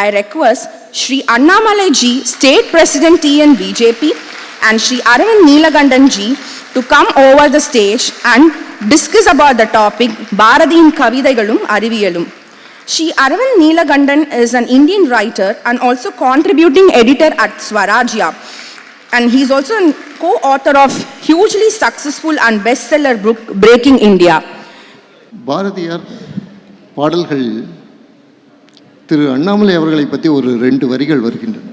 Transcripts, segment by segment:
I request Shri Annamalai ji, State President TN BJP, and Shri Aravindan Neelakandan ji to come over the stage and discuss about the topic Bharathiyin Kavithaigalum Ariviyalum. Shri Aravindan Neelakandan is an Indian writer and also contributing editor at Swarajya. And he is also a co-author of hugely successful and bestseller book Breaking India. Bharathiyar பாடல்கள் திரு அண்ணாமலை அவர்களை பற்றி ஒரு 2 வரிகள் வருகின்றன.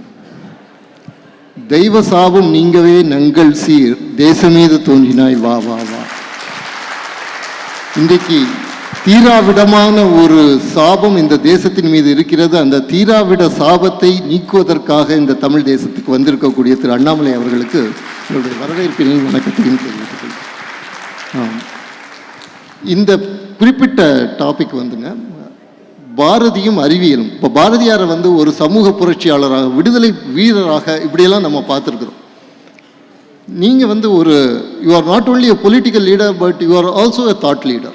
தெய்வ சாபம் நீங்கவே நங்கள் சீர் தேசமீது தோன்றினாய் வா வா வா. இன்றைக்கு தீராவிடமான ஒரு சாபம் இந்த தேசத்தின் மீது இருக்கிறது. அந்த தீராவிட சாபத்தை நீக்குவதற்காக இந்த தமிழ் தேசத்துக்கு வந்திருக்கக்கூடிய திரு அண்ணாமலை அவர்களுக்கு என்னுடைய வரவேற்பினையும் வணக்கத்தையும் தெரிவித்துக் கொள்கிறேன். இந்த குறிப்பிட்ட டாபிக் வந்துங்க பாரதியும் அறிவியலும். இப்போ பாரதியாரை ஒரு சமூக புரட்சியாளராக, விடுதலை வீரராக இப்படியெல்லாம் நம்ம பார்த்துருக்குறோம். நீங்கள் ஒரு you are not only a political leader but you are also a thought leader.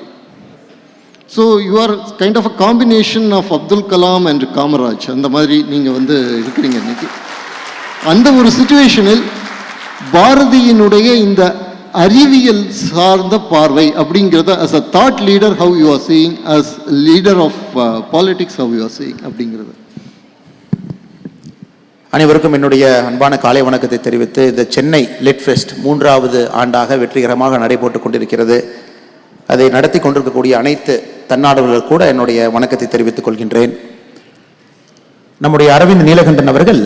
So you are kind of a combination of Abdul Kalam and Kamaraj. அந்த மாதிரி நீங்கள் இருக்கிறீங்க இன்னைக்கு. அந்த ஒரு சிச்சுவேஷனில் பாரதியினுடைய இந்த அறிவியல் சார்ந்த பார்வை அப்படிங்கிறத as a thought leader how you are seeing, as leader of politics how you are seeing அப்படிங்கிறது. அனைவருக்கும் என்னுடைய அன்பான காலை வணக்கத்தை தெரிவித்து, இந்த சென்னை லிட்ஃபெஸ்ட் 3வது ஆண்டாக வெற்றிகரமாக நடைபெற்றுக் கொண்டிருக்கிறது. அதை நடத்தி கொண்டிருக்கக்கூடிய அனைத்து தன்னார்வலர்களுக்கு கூட என்னுடைய வணக்கத்தை தெரிவித்துக் கொள்கின்றேன். நம்முடைய அரவிந்த் நீலகண்டன் அவர்கள்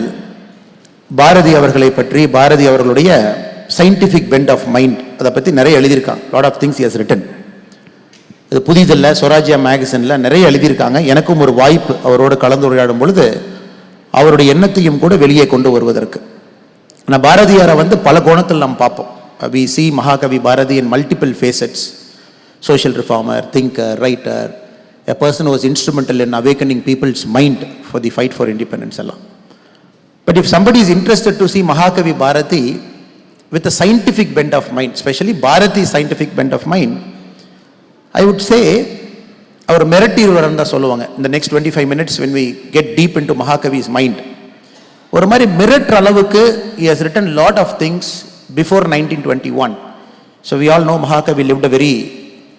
பாரதி அவர்களை பற்றி, பாரதி அவர்களுடைய சயின்டிஃபிக் பெண்ட் ஆஃப் மைண்ட், அதை பற்றி நிறைய எழுதியிருக்காங்க. Lot of things he has written. இது புதிதில்லை, ஸ்வராஜ்யா மேகசினில் நிறைய எழுதியிருக்காங்க. எனக்கும் ஒரு வாய்ப்பு அவரோடு கலந்துரையாடும் பொழுது அவருடைய எண்ணத்தையும் கூட வெளியே கொண்டு வருவதற்கு. ஆனால் பாரதியாரை பல கோணத்தில் நாம் பார்ப்போம். We see Mahakavi Bharathi in multiple facets. social reformer, thinker, writer, a person who was instrumental in awakening people's mind for the fight for independence. But if somebody is interested to see Mahakavi Bharati with a scientific bent of mind, especially Bharati's scientific bent of mind, I would say our merittiruvaram da solluvaanga. In the next 25 minutes when we get deep into Mahakavi's mind, oru mari merit alavukku he has written lot of things before 1921. So we all know Mahakavi lived a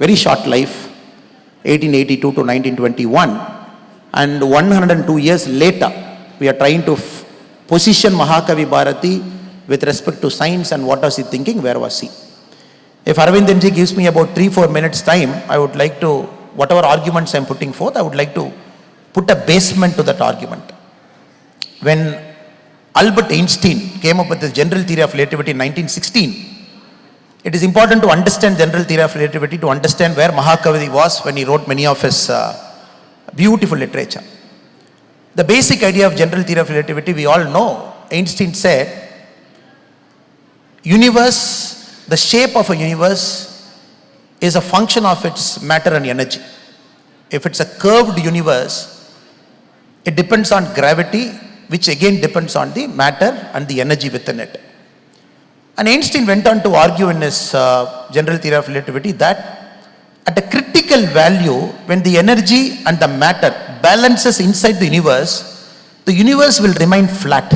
very short life, 1882 to 1921, and 102 years later we are trying to position Mahakavi Bharati with respect to science and what was he thinking, where was he. If Aravindan ji gives me about 3-4 minutes time, I would like to, whatever arguments I am putting forth, I would like to put a basement to that argument. When Albert Einstein came up with the general theory of relativity in 1916, it is important to understand general theory of relativity to understand where Mahakavi was when he wrote many of his beautiful literature. The basic idea of general theory of relativity we all know. Einstein said, universe, the shape of a universe is a function of its matter and energy. If it's a curved universe, it depends on gravity, which again depends on the matter and the energy within it. And Einstein went on to argue in his general theory of relativity that at a critical value, when the energy and the matter balances inside the universe will remain flat.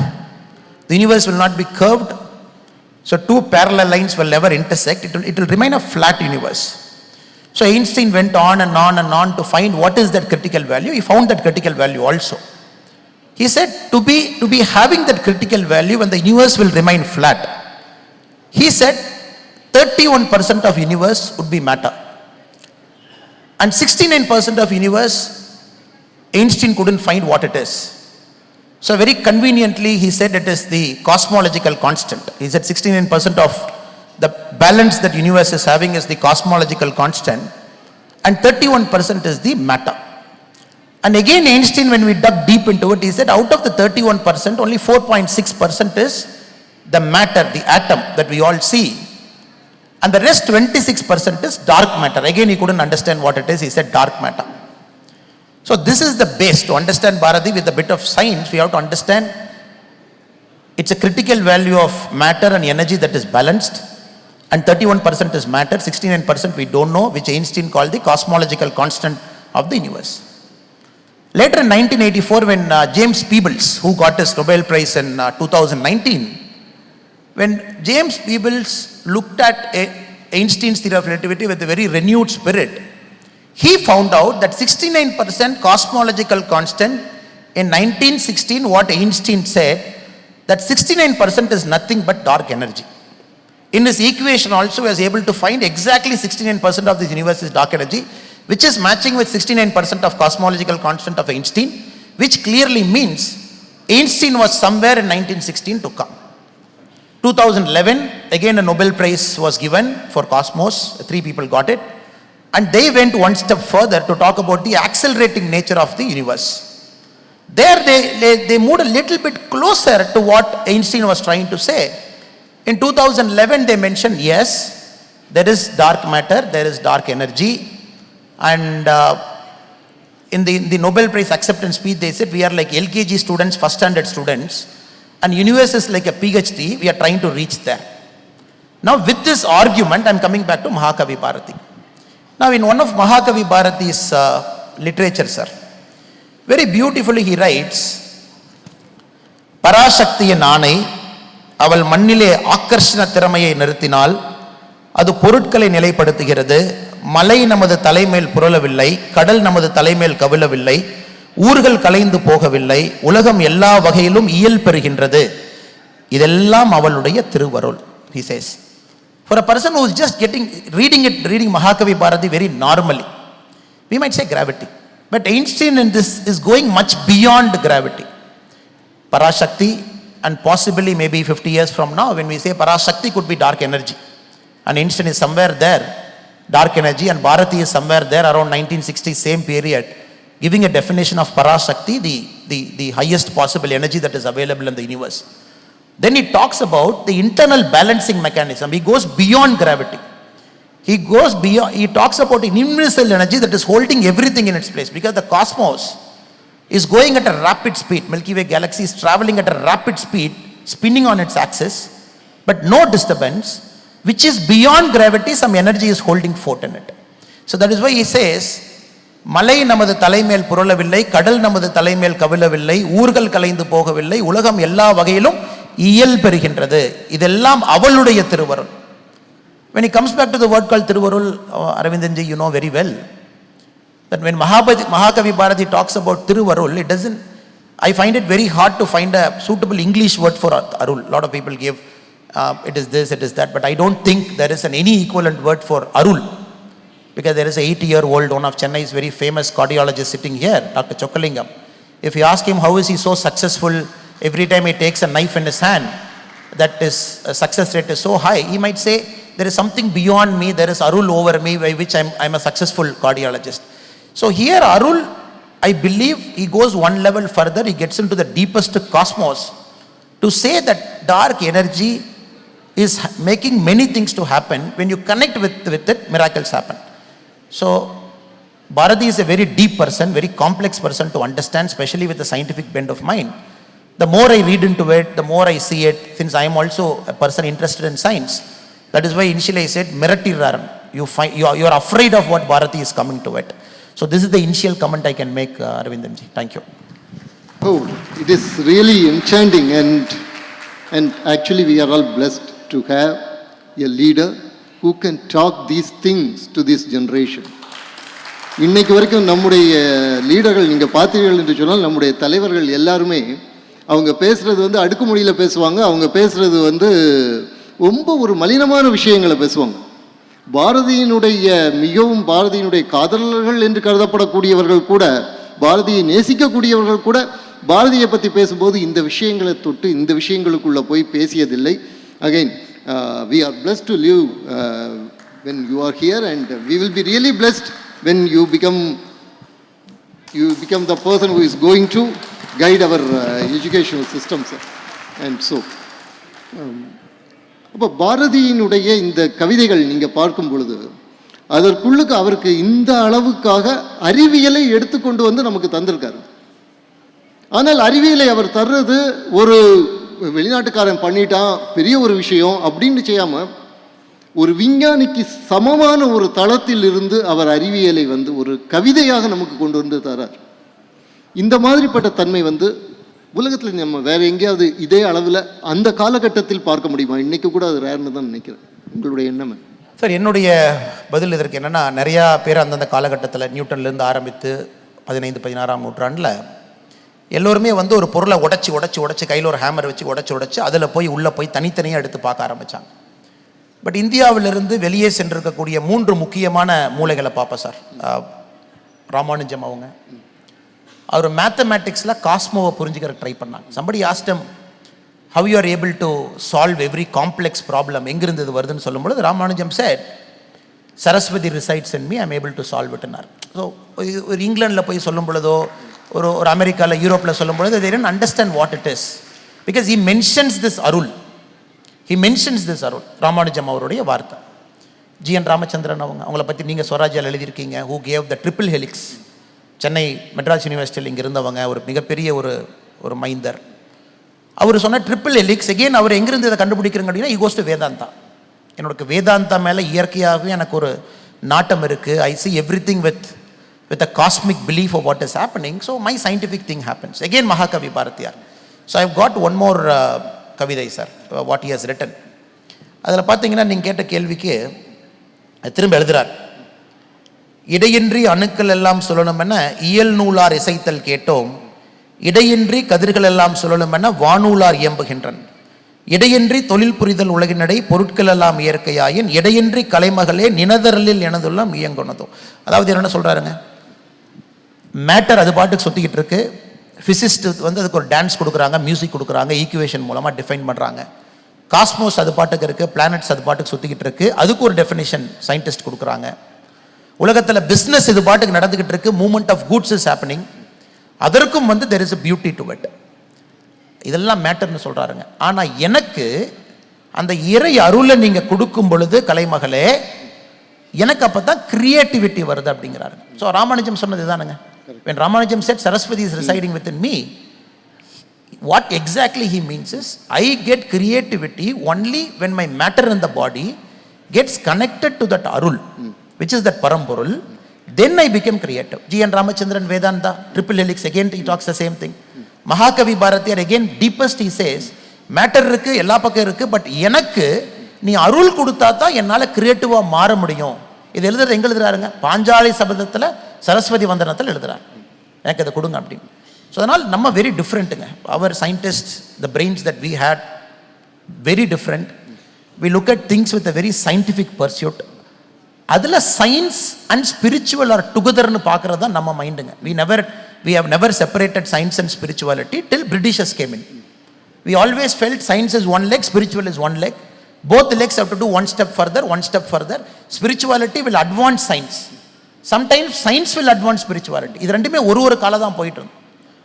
The universe will not be curved. So 2 parallel lines will never intersect. It will remain a flat universe. So Einstein went on and on and on to find what is that critical value. He found that critical value also. He said to be having that critical value when the universe will remain flat, he said 31% of universe would be matter and 69% of universe Einstein couldn't find what it is. So very conveniently he said it is the cosmological constant. He said 69% of the balance that universe is having is the cosmological constant and 31% is the matter. And again Einstein, when we dug deep into it, he said out of the 31% only 4.6% is the matter, the atom that we all see, and the rest 26% is dark matter. Again he couldn't understand what it is. He said dark matter. So this is the base. To understand Bharati with a bit of science, we have to understand it's a critical value of matter and energy that is balanced, and 31% is matter, 69% we don't know, which Einstein called the cosmological constant of the universe. Later in 1984, when James Peebles, who got his Nobel Prize in 2019, when James Peebles looked at Einstein's theory of relativity with a very renewed spirit, he found out that 69% cosmological constant in 1916, what Einstein said, that 69% is nothing but dark energy. In his equation also, he was able to find exactly 69% of this universe is dark energy, which is matching with 69% of cosmological constant of Einstein, which clearly means Einstein was somewhere in 1916 to come. 2011, again a Nobel Prize was given for cosmos, 3 people got it, and they went one step further to talk about the accelerating nature of the universe. There they moved a little bit closer to what Einstein was trying to say. In 2011, they mentioned, yes, there is dark matter, there is dark energy, and in the Nobel Prize acceptance speech, they said, we are like LKG students, first standard students, and universe is like a PhD, we are trying to reach there. Now with this argument, I am coming back to Mahakavi Bharati. Now in one of Mahakavi Bharati's literature, sir, very beautifully he writes, Parashaktiya Nanai, அவள் மண்ணிலே ஆக்கர்ஷண திறமையை நிறுத்தினால் அது பொருட்களை நிலைப்படுத்துகிறது. மலை நமது தலைமேல் புரளவில்லை, கடல் நமது தலைமேல் கவிழவில்லை, ஊர்கள் கலைந்து போகவில்லை, உலகம் எல்லா வகையிலும் இயல் பெறுகின்றது. இதெல்லாம் அவளுடைய திருவருள், he says. For a person who is just reading Mahakavi Bharati very normally, we might say gravity. But Einstein in this is going much beyond gravity. Parashakti, and possibly maybe 50 years from now, when we say Parashakti could be dark energy, and Einstein is somewhere there, dark energy, and Bharati is somewhere there around 1960, same period, giving a definition of Parashakti, the highest possible energy that is available in the universe. Then he talks about the internal balancing mechanism. He goes beyond gravity. He talks about an invisible energy that is holding everything in its place, because the cosmos is going at a rapid speed. Milky Way galaxy is traveling at a rapid speed, spinning on its axis, but no disturbance, which is beyond gravity. Some energy is holding forth in it. So that is why he says, Malai namadhu talaimel puralavilai, kadal namadhu talaimel kavilavilai, ஊர்கள் கலைந்து போகவில்லை, உலகம் எல்லா வகையிலும் இயல் பெறுகின்றது. இதெல்லாம் அவளுடைய திருவருள். When he comes back to the word called Thiruvarul, Aravindan ji, you know very well, that when Mahakavi Bharati talks about Thiruvarul, it doesn't, I find it very hard to find a suitable English word for Arul. A lot of people give, it is this, it is that, but I don't think there is any equivalent word for Arul. Because there is a 80-year-old, one of Chennai's very famous cardiologist sitting here, Dr. Chokkalingam. If you ask him how is he so successful, every time he takes a knife in his hand, that his success rate is so high, he might say, there is something beyond me, there is Arul over me, by which I'm a successful cardiologist. So here Arul, I believe he goes one level further, he gets into the deepest cosmos to say that dark energy is making many things to happen. When you connect with it, miracles happen. So Bharati is a very deep person, very complex person to understand, especially with the scientific bent of mind. The more I read into it, the more I see it, since I am also a person interested in science. That is why initially I said, Miratiraram. You are afraid of what Bharati is coming to it. So this is the initial comment I can make, Aravindan ji. Thank you. Oh, it is really enchanting, and actually we are all blessed to have a leader who can talk these things to this generation. இன்னைக்கு வரைக்கும் நம்முடைய லீடர்கள் நீங்கள் பார்த்தீர்கள் என்று சொன்னால், நம்முடைய தலைவர்கள் எல்லாருமே அவங்க பேசுறது வந்து அடுக்குமொழியில் பேசுவாங்க. அவங்க பேசுறது வந்து ரொம்ப ஒரு மலினமான விஷயங்களை பேசுவாங்க. பாரதியினுடைய காதலர்கள் என்று கருதப்படக்கூடியவர்கள் கூட, பாரதியை நேசிக்கக்கூடியவர்கள் கூட பாரதியை பற்றி பேசும்போது இந்த விஷயங்களை தொட்டு இந்த விஷயங்களுக்குள்ளே போய் பேசியதில்லை. Again we are blessed to live when you are here, and we will be really blessed when you become the person who is going to guide our educational systems. And so அப்போ பாரதியினுடைய இந்த கவிதைகள் நீங்கள் பார்க்கும் பொழுது, அதற்குள்ளுக்கு அவருக்கு இந்த அளவுக்காக அறிவியலை எடுத்துக்கொண்டு வந்து நமக்கு தந்திருக்காரு. ஆனால் அறிவியலை அவர் தர்றது ஒரு வெளிநாட்டுக்காரன் பண்ணிட்டான் பெரிய ஒரு விஷயம் அப்படின்னு செய்யாமல், ஒரு விஞ்ஞானிக்கு சமமான ஒரு தளத்தில் இருந்து அவர் அறிவியலை வந்து ஒரு கவிதையாக நமக்கு கொண்டு வந்து தரார். இந்த மாதிரிப்பட்ட தன்மை வந்து உலகத்தில் நம்ம வேறு எங்கேயாவது இதே அளவில் அந்த காலகட்டத்தில் பார்க்க முடியுமா? இன்றைக்கி கூட அது ரேர்னு தான் நினைக்கிறேன். உங்களுடைய எண்ணம் சார்? என்னுடைய பதில் இதற்கு என்னென்னா, நிறையா பேர் அந்தந்த காலகட்டத்தில் நியூட்டன்லேருந்து ஆரம்பித்து 15-16ஆம் நூற்றாண்டில் எல்லோருமே வந்து ஒரு பொருளை உடச்சி கையில் ஒரு ஹேமர் வச்சு உடச்சி அதில் போய் உள்ளே போய் தனித்தனியாக எடுத்து பார்க்க ஆரம்பித்தாங்க. பட் இந்தியாவிலிருந்து வெளியே சென்றிருக்கக்கூடிய 3 முக்கியமான மூளைகளை பார்ப்பேன் சார். ராமானுஜம் அவர் மேத்தமேட்டிக்ஸில் காஸ்மோவை புரிஞ்சுக்கிற ட்ரை பண்ணாங்க. Somebody asked him how you are able to solve every complex problem, எங்கிருந்து இது வருதுன்னு சொல்லும்பொழுது Ramanujam said Saraswati resides in me, I am able to solve it. So ஒரு இங்கிலாண்டில் போய் சொல்லும் பொழுதோ ஒரு அமெரிக்காவில் யூரோப்பில் சொல்லும் பொழுது they didn't understand what it is because he mentions this அருள். ராமானுஜம் அவருடைய வார்த்தை. ஜி.என். ராமச்சந்திரன் அவங்கள பற்றி நீங்கள் ஸ்வராஜ்யால் எழுதியிருக்கீங்க. who gave the triple helix. Chennai Madras யூனிவர்சிட்டியில் இங்கே இருந்தவங்க, ஒரு மிகப்பெரிய ஒரு மைந்தர். அவர் சொன்ன ட்ரிபிள் ஹெலிக்ஸ் எகெயின் அவர் எங்கிருந்து இதை கண்டுபிடிக்கிறங்க அப்படின்னா, he goes to வேதாந்தா. என்னோட வேதாந்தா மேலே இயற்கையாகவே எனக்கு ஒரு நாட்டம் இருக்குது. I see everything with a cosmic belief of what is happening. So my scientific thing happens. Again Mahakavi Bharatiyar. So I've got one more கவிதை sir, what he has written. அதில் பார்த்தீங்கன்னா நீங்கள் கேட்ட கேள்விக்கு திரும்ப எழுதுறார். இடையின்றி அணுக்கள் எல்லாம் சொல்லணும் என இயல் நூலார் இசைத்தல் கேட்டோம், இடையின்றி கதிர்கள் எல்லாம் சொல்லணும் என வானூலார் இயம்புகின்றன், இடையின்றி தொழில் புரிதல் உலகினடை பொருட்கள் எல்லாம் இயற்கையாயின், இடையின்றி கலைமகளே நினதரலில் எனதுள்ளம் இயங்குனதோ. அதாவது என்ன சொல்கிறாருங்க, மேட்டர் அது பாட்டுக்கு சுற்றிக்கிட்டு இருக்கு. ஃபிசிஸ்ட் வந்து அதுக்கு ஒரு டான்ஸ் கொடுக்குறாங்க, மியூசிக் கொடுக்குறாங்க, ஈக்குவேஷன் மூலமாக டிஃபைன் பண்ணுறாங்க. காஸ்மோஸ் அது பாட்டுக்கு இருக்குது, பிளானட்ஸ் அது பாட்டுக்கு சுற்றிக்கிட்டு இருக்கு, அதுக்கு ஒரு டெஃபினேஷன் சயின்டிஸ்ட் கொடுக்குறாங்க. உலகத்தில் பிஸ்னஸ் இது பாட்டுக்கு நடந்துக்கிட்டு இருக்கு, movement of goods is happening, அதற்கும் வந்து there is a beauty to it. இதெல்லாம் மேட்டர்னு சொல்கிறாருங்க. ஆனால் எனக்கு அந்த இறை அருளை நீங்கள் கொடுக்கும் பொழுது கலைமகளே, எனக்கு அப்போ தான் கிரியேட்டிவிட்டி வருது அப்படிங்கிறாரு. ஸோ ராமானுஜம் சொன்னது தானுங்க. when Ramanujam said Saraswati is residing within me, what exactly he means is I get creativity only when my matter in the body gets connected to that arul, which is that paramporul, then I become creative. G.N. Ramachandran Vedanta triple helix, again he talks the same thing. Mahakavi Bharatiyar again deepest he says matter இருக்கு, எல்லா பக்கம் இருக்கு, but எனக்கு நீ அருள் கொடுத்தா தான் என்னால் கிரியேட்டிவாக மாற முடியும். இது எழுதுறது எங்கே எழுதுறாருங்க, பாஞ்சாலி சபதத்தில் சரஸ்வதி வந்தனத்தில் எழுதுறாரு, எனக்கு அதை கொடுங்க அப்படின்னு. ஸோ அதனால் நம்ம வெரி டிஃப்ரெண்ட்டுங்க. அவர் scientist, the brains that we had very different. We look at things with a very scientific pursuit. அதில் சயின்ஸ் அண்ட் ஸ்பிரிச்சுவல் ஆர் டுகெதர்னு பார்க்குறது தான் நம்ம மைண்டுங்க. we have never separated science and spirituality till Britishers came in. We always felt science is one leg, spiritual is one leg. Both legs have to do one step further. Spirituality will advance science. Sometimes science will advance spirituality. இது ரெண்டுமே ஒரு கால தான் போயிட்டு இருந்து.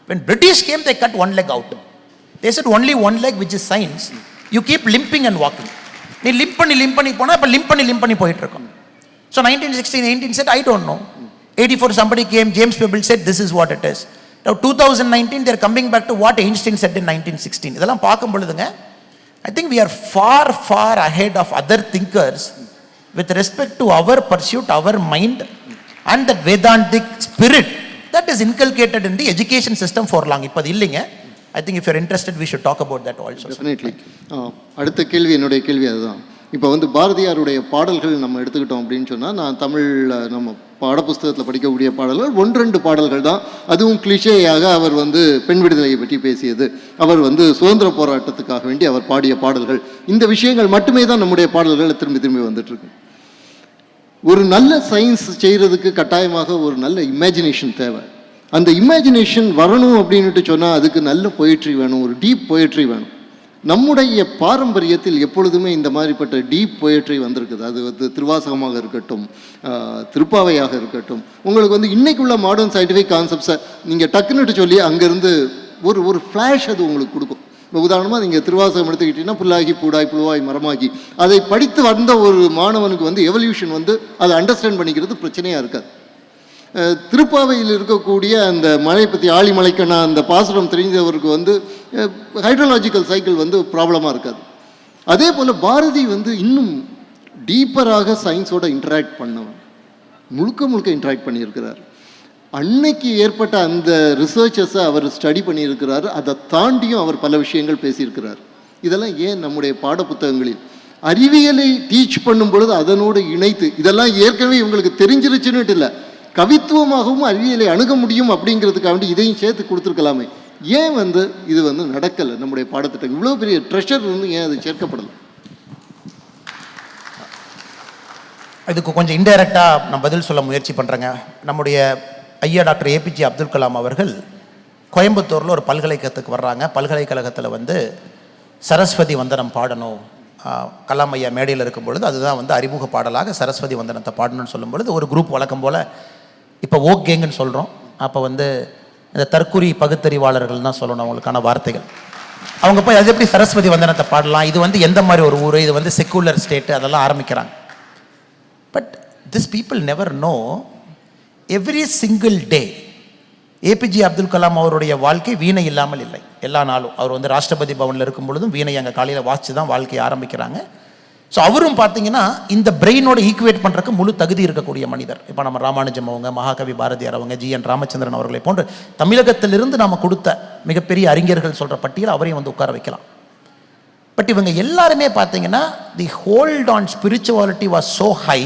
When British came, they cut one leg out. They said only one leg, which is science. You keep limping and walking. நீ lymph பண்ணி போனால் இப்போ லிம்ப் பண்ணி போயிட்டு இருக்கோம். So 1916-18 said, I don't know. 84 somebody came, James Peeble said, this is what it is. Now 2019 they are coming back to what Einstein said in 1916. இதெல்லாம் பார்க்கும் பொழுதுங்க, I think we are far ahead of other thinkers with respect to our pursuit, our mind, and that Vedantic spirit that is inculcated in the education system for long. இப்போ அது இல்லைங்க. I think if you are interested, we should talk about that also. Definitely. அடுத்த கேள்வி, என்னுடைய கேள்வி அதுதான். இப்போ வந்து பாரதியாருடைய பாடல்கள் நம்ம எடுத்துக்கிட்டோம் அப்படின்னு சொன்னால், நான் தமிழில் நம்ம பாடப்புஸ்தகத்தில் படிக்கக்கூடிய பாடல்கள் 1-2 பாடல்கள் தான். அதுவும் கிளிஷேயாக அவர் வந்து பெண் விடுதலையை பற்றி பேசியது, அவர் வந்து சுதந்திர போராட்டத்துக்காக வேண்டி அவர் பாடிய பாடல்கள், இந்த விஷயங்கள் மட்டுமே தான் நம்முடைய பாடல்கள் திரும்பி வந்துட்டுருக்கு. ஒரு நல்ல சயின்ஸ் செய்கிறதுக்கு கட்டாயமாக ஒரு நல்ல இமேஜினேஷன் தேவை. அந்த இமேஜினேஷன் வரணும் அப்படின்ட்டு சொன்னால் அதுக்கு நல்ல பொயட்ரி வேணும், ஒரு டீப் பொயட்ரி வேணும். நம்முடைய பாரம்பரியத்தில் எப்பொழுதுமே இந்த மாதிரிப்பட்ட டீப் பொயட்ரி வந்திருக்குது. அது வந்து திருவாசகமாக இருக்கட்டும், திருப்பாவையாக இருக்கட்டும். உங்களுக்கு வந்து இன்றைக்குள்ள மாடர்ன் சயின்டிஃபிக் கான்செப்ட்ஸை நீங்கள் டக்குன்னுட்டு சொல்லி அங்கேருந்து ஒரு ஃப்ளாஷ் அது உங்களுக்கு கொடுக்கும். உதாரணமாக நீங்கள் திருவாசகம் எடுத்துக்கிட்டீங்கன்னா, புல்லாகி பூடாய் புழுவாய் மரமாகி, அதை படித்து வந்த ஒரு மாணவனுக்கு வந்து எவல்யூஷன் வந்து அதை அண்டர்ஸ்டாண்ட் பண்ணிக்கிறது பிரச்சனையாக இருக்காது. திருப்பாவையில் இருக்கக்கூடிய அந்த மழை பற்றி ஆழிமலைக்கான அந்த பாசுரம் தெரிஞ்சவருக்கு வந்து ஹைட்ரோலாஜிக்கல் சைக்கிள் வந்து ப்ராப்ளமாக இருக்காது. அதே போல் பாரதி வந்து இன்னும் டீப்பராக சயின்ஸோட இன்டராக்ட் பண்ணவன், முழுக்க இன்டராக்ட் பண்ணியிருக்கிறார். அன்னைக்கு ஏற்பட்ட அந்த ரிசர்ச்சஸை அவர் ஸ்டடி பண்ணியிருக்கிறாரு. அதை தாண்டியும் அவர் பல விஷயங்கள் பேசியிருக்கிறார். இதெல்லாம் ஏன் நம்முடைய பாடப்புத்தகங்களில் அறிவியலை டீச் பண்ணும் பொழுது அதனோடு இணைத்து, இதெல்லாம் ஏற்கனவே இவங்களுக்கு தெரிஞ்சிருச்சுன்னுட்டு இல்லை, கவித்துவமாகவும் அறிவியலை அணுக முடியும் அப்படிங்கிறதுக்காக வேண்டி இதையும் சேர்த்து கொடுத்துருக்கலாமே. ஏன் இது நடக்கலை? நம்முடைய பாடத்திட்டம் இவ்வளோ பெரிய ட்ரெஷர் ஏன் அது சேர்க்கப்படலை? இதுக்கு கொஞ்சம் இன்டைரக்டாக நான் பதில் சொல்ல முயற்சி பண்ணுறேங்க. நம்முடைய ஐயா டாக்டர் ஏபிஜே அப்துல் கலாம் அவர்கள் கோயம்புத்தூரில் ஒரு பல்கலைக்கழகத்துக்கு வர்றாங்க. பல்கலைக்கழகத்தில் சரஸ்வதி வந்தனம் பாடணும். கலாம் ஐயா மேடையில் இருக்கும் பொழுது அதுதான் அறிமுக பாடலாக சரஸ்வதி வந்தனத்தை பாடணும்னு சொல்லும் பொழுது ஒரு குரூப் வழக்கம் போல் இப்போ ஓக் கேங்குன்னு சொல்கிறோம். அப்போ இந்த தற்குறி பகுத்தறிவாளர்கள் தான் சொல்லணும் அவங்களுக்கான வார்த்தைகள். அவங்க போய் அது எப்படி சரஸ்வதி வந்தனத்தை பாடலாம், இது எந்த மாதிரி ஒரு ஊர், இது செக்குலர் ஸ்டேட்டு, அதெல்லாம் ஆரம்பிக்கிறாங்க. But this people never know every single day APJ Abdul Kalam அவருடைய வாழ்க்கை வீணை இல்லாமல் இல்லை. எல்லா நாளும் அவர் ராஷ்டிரபதி பவனில் இருக்கும் பொழுதும் வீணை அங்கே காலையில் வாசித்து தான் வாழ்க்கையை ஆரம்பிக்கிறாங்க. ஸோ அவரும் பார்த்தீங்கன்னா இந்த பிரெயினோட ஈக்குவேட் பண்ணுறதுக்கு முழு தகுதி இருக்கக்கூடிய மனிதர். இப்போ நம்ம ராமானுஜம் அவங்க, மகாகவி பாரதியார் அவங்க, ஜி.என். ராமச்சந்திரன் அவர்களை போன்று தமிழகத்திலிருந்து நாம் கொடுத்த மிகப்பெரிய அறிஞர்கள் சொல்கிற பட்டியல் அவரையும் உட்கார வைக்கலாம். பட் இவங்க எல்லாருமே பார்த்தீங்கன்னா the hold on spirituality was so high.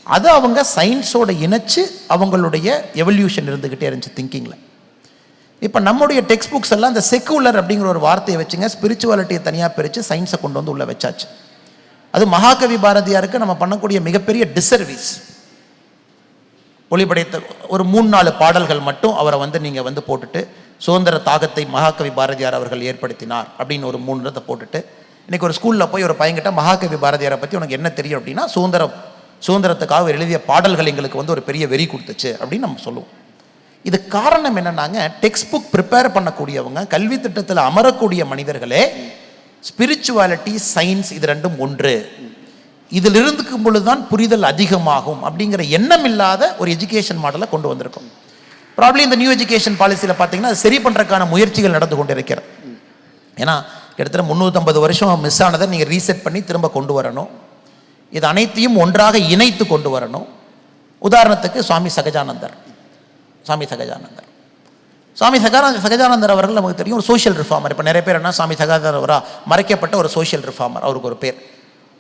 அதை அவங்க சயின்ஸோட இணைச்சு அவங்களுடைய எவல்யூஷன் இருந்துக்கிட்டே இருந்துச்சு திங்கிங்கில். இப்போ நம்முடைய டெக்ஸ்ட் புக்ஸ் எல்லாம் இந்த செக்குலர் அப்படிங்கிற ஒரு வார்த்தையை வச்சுங்க, ஸ்பிரிச்சுவாலிட்டியை தனியாக பிரித்து சயின்ஸை கொண்டு உள்ளே வச்சாச்சு. அது மகாகவி பாரதியாருக்கு நம்ம பண்ணக்கூடிய மிகப்பெரிய டிசர்வீஸ். ஒளிபடைத்த ஒரு 3-4 பாடல்கள் மட்டும் அவரை நீங்கள் போட்டுட்டு சுதந்திர தாகத்தை மகாகவி பாரதியார் அவர்கள் ஏற்படுத்தினார் அப்படின்னு ஒரு 3 போட்டுட்டு இன்றைக்கி ஒரு ஸ்கூலில் போய் ஒரு பையன்கிட்ட மகாகவி பாரதியாரை பற்றி உனக்கு என்ன தெரியும் அப்படின்னா சுதந்திரத்துக்காக எழுதிய பாடல்கள் எங்களுக்கு ஒரு பெரிய வெறி கொடுத்துச்சு அப்படின்னு நம்ம சொல்லுவோம். இது காரணம் என்னன்னாங்க, டெக்ஸ்ட் புக் ப்ரிப்பேர் பண்ணக்கூடியவங்க, கல்வி திட்டத்தில் அமரக்கூடிய மனிதர்களே ஸ்பிரிச்சுவாலிட்டி சயின்ஸ் இது ரெண்டும் ஒன்று, இதில் இருக்கும் பொழுதுதான் புரிதல் அதிகமாகும் அப்படிங்கிற எண்ணம் இல்லாத ஒரு எஜுகேஷன் மாடலை கொண்டு வந்திருக்கும். ப்ராப்ளி இந்த நியூ எஜுகேஷன் பாலிசியில் பார்த்தீங்கன்னா அது சரி பண்ணுறதுக்கான முயற்சிகள் நடந்து கொண்டு இருக்கிறது. ஏன்னா கிட்டத்தட்ட 350 வருஷம் மிஸ் ஆனதை நீங்கள் ரீசெட் பண்ணி திரும்ப கொண்டு வரணும். இது அனைத்தையும் ஒன்றாக இணைத்து கொண்டு வரணும். உதாரணத்துக்கு சுவாமி சகஜானந்தர் அவர்கள் நமக்கு தெரியும் ஒரு சோஷியல் ரிஃபார்மர். இப்போ நிறைய பேர் என்ன சுவாமி சகஜானந்தரா மறைக்கப்பட்ட ஒரு சோஷியல் ரிஃபார்மர், அவருக்கு ஒரு பேர்.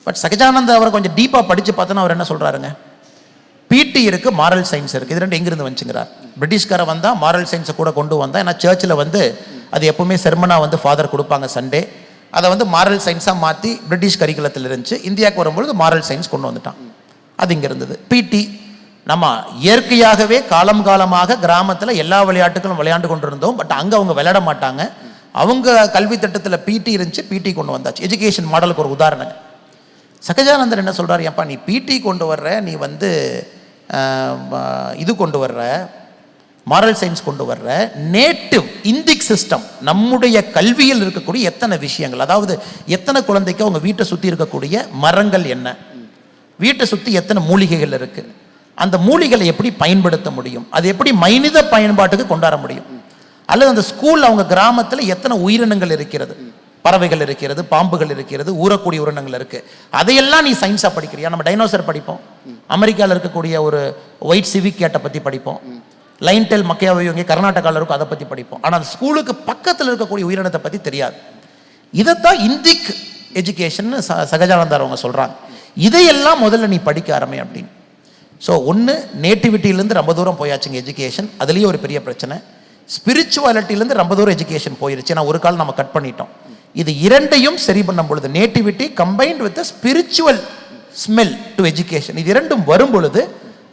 பட் சகஜானந்தர் அவரை கொஞ்சம் டீப்பாக படித்து பார்த்தோன்னா அவர் என்ன சொல்கிறாருங்க, பிடி இருக்குது, மாரல் சயின்ஸ் இருக்குது, இது ரெண்டு எங்கிருந்து வந்துச்சுங்கிறார். பிரிட்டிஷ்காரை வந்தால் மாரல் சயின்ஸை கூட கொண்டு வந்தால், ஏன்னா சர்ச்சில் அது எப்போவுமே செர்மனாக ஃபாதர் கொடுப்பாங்க சண்டே, அதை மாரல் சயின்ஸாக மாற்றி பிரிட்டிஷ் கரிக்குலத்தில் இருந்துச்சு. இந்தியாவுக்கு வரும்பொழுது மாரல் சயின்ஸ் கொண்டு வந்துட்டான். அது இங்கே இருந்தது. பிடி நம்ம இயற்கையாகவே காலமாக கிராமத்தில் எல்லா விளையாட்டுகளும் விளையாண்டு கொண்டு இருந்தோம். பட் அங்கே அவங்க விளையாட மாட்டாங்க. அவங்க கல்வி திட்டத்தில் பிடி இருந்துச்சு, பிடி கொண்டு வந்தாச்சு. எஜுகேஷன் மாடலுக்கு ஒரு உதாரணம். சகஜானந்தர் என்ன சொல்கிறார், ஏப்பா நீ பிடி கொண்டு வர்ற, நீ இது கொண்டு வர்ற, மாரல் சயின்ஸ் கொண்டு வர்ற, நேட்டிவ் இந்திக் சிஸ்டம் நம்முடைய கல்வியில் இருக்கக்கூடிய எத்தனை விஷயங்கள், அதாவது எத்தனை குழந்தைக்கு அவங்க வீட்டை சுற்றி இருக்கக்கூடிய மரங்கள் என்ன, வீட்டை சுற்றி எத்தனை மூலிகைகள் இருக்குது, அந்த மூலிகளை எப்படி பயன்படுத்த முடியும், அது எப்படி மனித பயன்பாட்டுக்கு கொண்டாட முடியும், அல்லது அந்த ஸ்கூல் அவங்க கிராமத்தில் எத்தனை உயிரினங்கள் இருக்கிறது, பறவைகள் இருக்கிறது, பாம்புகள் இருக்கிறது, ஊறக்கூடிய உயிரினங்கள் இருக்குது, அதையெல்லாம் நீ சயின்ஸாக படிக்கிறியா? நம்ம டைனோசர் படிப்போம், அமெரிக்காவில் இருக்கக்கூடிய ஒரு ஒயிட் சிவிக் கேட்டை பற்றி படிப்போம், லைன் டெல் மக்கையாவை இங்கே கர்நாடகாவில் இருக்கும் அதை பற்றி படிப்போம். ஆனால் அந்த ஸ்கூலுக்கு பக்கத்தில் இருக்கக்கூடிய உயிரினத்தை பற்றி தெரியாது. இதைத்தான் இந்திக் எஜுகேஷன் சகஜானந்தர் அவங்க சொல்கிறாங்க. இதையெல்லாம் முதல்ல நீ படிக்க ஆரம்பி அப்படின்னு. ஸோ ஒன்று நேட்டிவிட்டியிலேருந்து ரொம்ப தூரம் போயாச்சுங்க எஜுகேஷன், அதுலேயே ஒரு பெரிய பிரச்சனை. ஸ்பிரிச்சுவாலிட்டியிலேருந்து ரொம்ப தூரம் எஜுகேஷன் போயிருச்சு. ஏன்னா ஒரு கால் நம்ம கட் பண்ணிட்டோம். இது இரண்டையும் சரி பண்ணும் பொழுது, nativity combined with spiritual smell to education, இது இரண்டும் வரும் பொழுது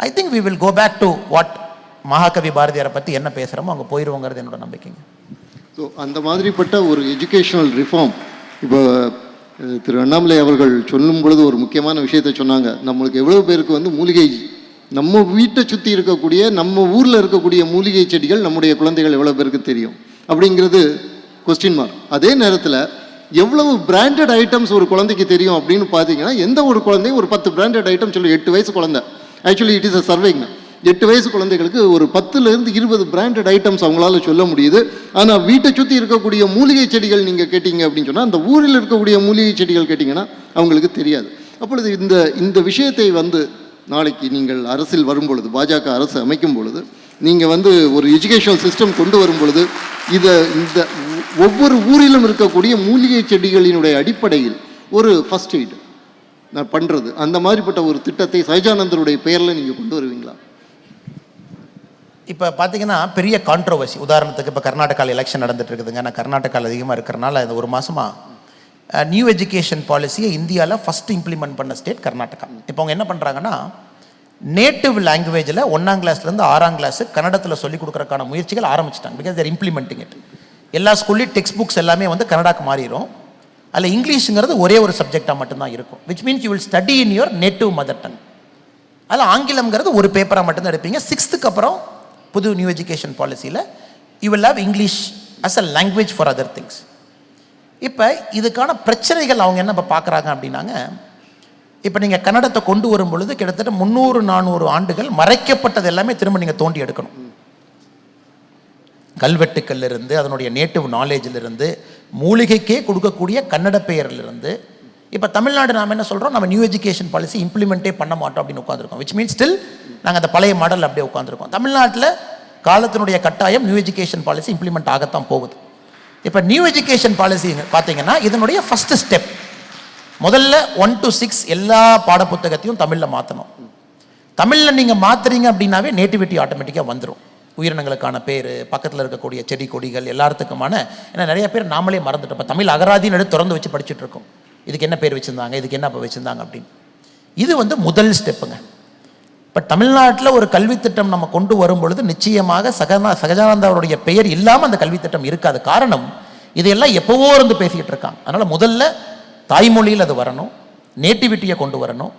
I think we will go back to what Mahakavi பாரதியாரை பற்றி என்ன பேசுகிறோமோ அங்கே போயிடுவோங்கிறது என்னோட நம்பிக்கைங்க. ஸோ அந்த மாதிரிப்பட்ட ஒரு எஜுகேஷனல் ரிஃபார்ம் இப்போ திரு அண்ணாமலை அவர்கள் சொல்லும் பொழுது ஒரு முக்கியமான விஷயத்தை சொன்னாங்க. நம்மளுக்கு எவ்வளோ பேருக்கு மூலிகை, நம்ம வீட்டை சுற்றி இருக்கக்கூடிய நம்ம ஊரில் இருக்கக்கூடிய மூலிகை செடிகள் நம்முடைய குழந்தைகள் எவ்வளோ பேருக்கு தெரியும் அப்படிங்கிறது கொஸ்டின் மார்க். அதே நேரத்தில் எவ்வளவு பிராண்டட் ஐட்டம்ஸ் ஒரு குழந்தைக்கு தெரியும் அப்படின்னு பார்த்தீங்கன்னா, எந்த ஒரு குழந்தையும் ஒரு 10 பிராண்டட் ஐட்டம் சொல்லி 8 வயசு குழந்தை, ஆக்சுவலி இட் இஸ் அ சர்வேங்க, 8 வயசு குழந்தைகளுக்கு ஒரு 10லேருந்து 20 பிராண்டட் ஐட்டம்ஸ் அவங்களால சொல்ல முடியுது. ஆனால் வீட்டை சுற்றி இருக்கக்கூடிய மூலிகை செடிகள் நீங்கள் கேட்டிங்க அப்படின்னு சொன்னால், அந்த ஊரில் இருக்கக்கூடிய மூலிகை செடிகள் கேட்டிங்கன்னா அவங்களுக்கு தெரியாது. அப்பொழுது இந்த விஷயத்தை நாளைக்கு நீங்கள் அரசில் வரும்பொழுது, பாஜக அரசு அமைக்கும் பொழுது நீங்கள் வந்து ஒரு எஜுகேஷனல் சிஸ்டம் கொண்டு வரும் பொழுது இந்த ஒவ்வொரு ஊரிலும் இருக்கக்கூடிய மூலிகை செடிகளினுடைய அடிப்படையில் ஒரு ஃபர்ஸ்ட் எய்டு நான் பண்ணுறது, அந்த மாதிரிப்பட்ட ஒரு திட்டத்தை சஹஜானந்தருடைய பெயரில் நீங்கள் கொண்டு வருவீங்களா? இப்போ பார்த்தீங்கன்னா பெரிய கான்ட்ரோவர்சி. உதாரணத்துக்கு இப்போ கர்நாடகாவில் எலெக்ஷன் நடந்துட்டு இருக்குதுங்க. நான் கர்நாடகாவில் அதிகமாக இருக்கிறனால இந்த ஒரு மாதமாக நியூ எஜுகேஷன் பாலிசியை இந்தியாவில் ஃபஸ்ட்டு இம்ப்ளிமெண்ட் பண்ண ஸ்டேட் கர்நாடகா. இப்போ அவங்க என்ன பண்ணுறாங்கன்னா, நேட்டிவ் லாங்குவேஜில் 1ஆம் கிளாஸ்லேருந்து 6ஆம் கிளாஸு கன்னடத்தில் சொல்லிக் கொடுக்குறக்கான முயற்சிகள் ஆரம்பிச்சிட்டாங்க. Because there implementing it. எல்லா ஸ்கூல்லையும் டெக்ஸ்ட் புக்ஸ் எல்லாமே வந்து கன்னடாக்கு மாறிடும். அதில் இங்கிலீஷுங்கிறது ஒரே ஒரு சப்ஜெக்டாக மட்டும்தான் இருக்கும். Which means you will study in your native mother tongue. அதில் ஆங்கிலம்ங்கிறது ஒரு பேப்பராக மட்டும்தான் எடுப்பீங்க. 6th அப்புறம் புது நியூ எஜுகேஷன் பாலிசியில் you will have English as a language for other things. இப்போ இதுக்கான பிரச்சனைகள் அவங்க என்ன இப்போ பார்க்குறாங்க அப்படின்னாங்க, இப்போ நீங்கள் கன்னடத்தை கொண்டு வரும் பொழுது கிட்டத்தட்ட 300-400 ஆண்டுகள் மறைக்கப்பட்டது எல்லாமே திரும்ப நீங்கள் தோண்டி எடுக்கணும். கல்வெட்டுக்களிலிருந்து, அதனுடைய நேட்டிவ் நாலேஜிலிருந்து, மூலிகைக்கே கொடுக்கக்கூடிய கன்னட பெயரிலிருந்து. இப்போ தமிழ்நாடு நாம் என்ன சொல்கிறோம், நம்ம நியூ எஜுகேஷன் பாலிசி இம்ப்ளிமெண்ட்டே பண்ண மாட்டோம் அப்படின்னு உட்காந்துருக்கோம். விச் மீன்ஸ் ஸ்டில் நாங்கள் அந்த பழைய மாடல் அப்படியே உட்காந்துருக்கோம். தமிழ்நாட்டில் காலத்தினுடைய கட்டாயம் நியூ எஜுகேஷன் பாலிசி இம்ப்ளிமெண்ட் ஆகத்தான் போகுது. இப்போ நியூ எஜுகேஷன் பாலிசி பார்த்தீங்கன்னா இதனுடைய ஃபஸ்ட்டு ஸ்டெப், முதல்ல 1 to 6 எல்லா பாடப்புத்தகத்தையும் தமிழில் மாற்றணும். தமிழில் நீங்கள் மாற்றுறீங்க அப்படின்னாவே நேட்டிவிட்டி ஆட்டோமேட்டிக்காக வந்துடும். உயிரினங்களுக்கான பேர், பக்கத்தில் இருக்கக்கூடிய செடி கொடிகள் எல்லாத்துக்குமான, ஏன்னா நிறைய பேர் நாமளே மறந்துட்டோம். இப்போ தமிழ் அகராதின்னு எடுத்து திறந்து வச்சு படிச்சுட்டு இருக்கோம். இதுக்கு என்ன பேர் வச்சுருந்தாங்க, இதுக்கு என்ன இப்போ வச்சுருந்தாங்க அப்படின்னு. இது வந்து முதல் ஸ்டெப்புங்க. இப்போ தமிழ்நாட்டில் ஒரு கல்வித்திட்டம் நம்ம கொண்டு வரும் பொழுது நிச்சயமாக சகஜானந்தா அவருடைய பெயர் இல்லாமல் அந்த கல்வித்திட்டம் இருக்காது. காரணம், இதையெல்லாம் எப்போவோ இருந்து பேசிக்கிட்டு இருக்காங்க. அதனால் முதல்ல தாய்மொழியில் அது வரணும், நேட்டிவிட்டியை கொண்டு வரணும்.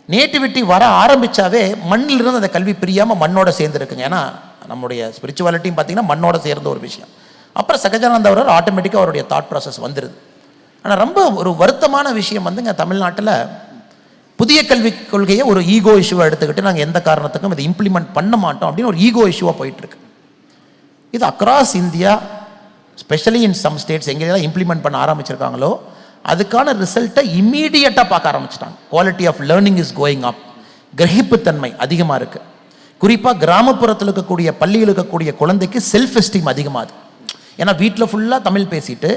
நேட்டிவிட்டி வர ஆரம்பித்தாவே மண்ணிலிருந்து அந்த கல்வி பிரியாமல் மண்ணோட சேர்ந்துருக்குங்க. ஏன்னா நம்முடைய ஸ்பிரிச்சுவாலிட்டியும் பார்த்தீங்கன்னா மண்ணோட சேர்ந்த ஒரு விஷயம். அப்புறம் சகஜானந்தா அவர் ஆட்டோமேட்டிக்காக அவருடைய தாட் ப்ராசஸ் வந்துடுது. ஆனால் ரொம்ப ஒரு வருத்தமான விஷயம் வந்துங்க, தமிழ்நாட்டில் புதிய கல்விக் கொள்கையை ஒரு ஈகோ இஷ்யூவாக எடுத்துக்கிட்டு நாங்கள் எந்த காரணத்துக்கும் இதை இம்ப்ளிமெண்ட் பண்ண மாட்டோம் அப்படின்னு ஒரு ஈகோ இஷ்யூவாக போயிட்டுருக்கு. இது across India, especially in some states எங்கேயெல்லாம் இம்ப்ளிமெண்ட் பண்ண ஆரம்பிச்சிருக்காங்களோ அதுக்கான ரிசல்ட்டை இம்மீடியட்டாக பார்க்க ஆரம்பிச்சிட்டாங்க. Quality of learning is going up. கிரகிப்புத்தன்மை அதிகமாக இருக்குது. குறிப்பாக கிராமப்புறத்தில் இருக்கக்கூடிய பள்ளியில் இருக்கக்கூடிய குழந்தைக்கு செல்ஃப் எஸ்டீம் அதிகமாகுது. ஏன்னா வீட்டில் ஃபுல்லாக தமிழ் பேசிட்டு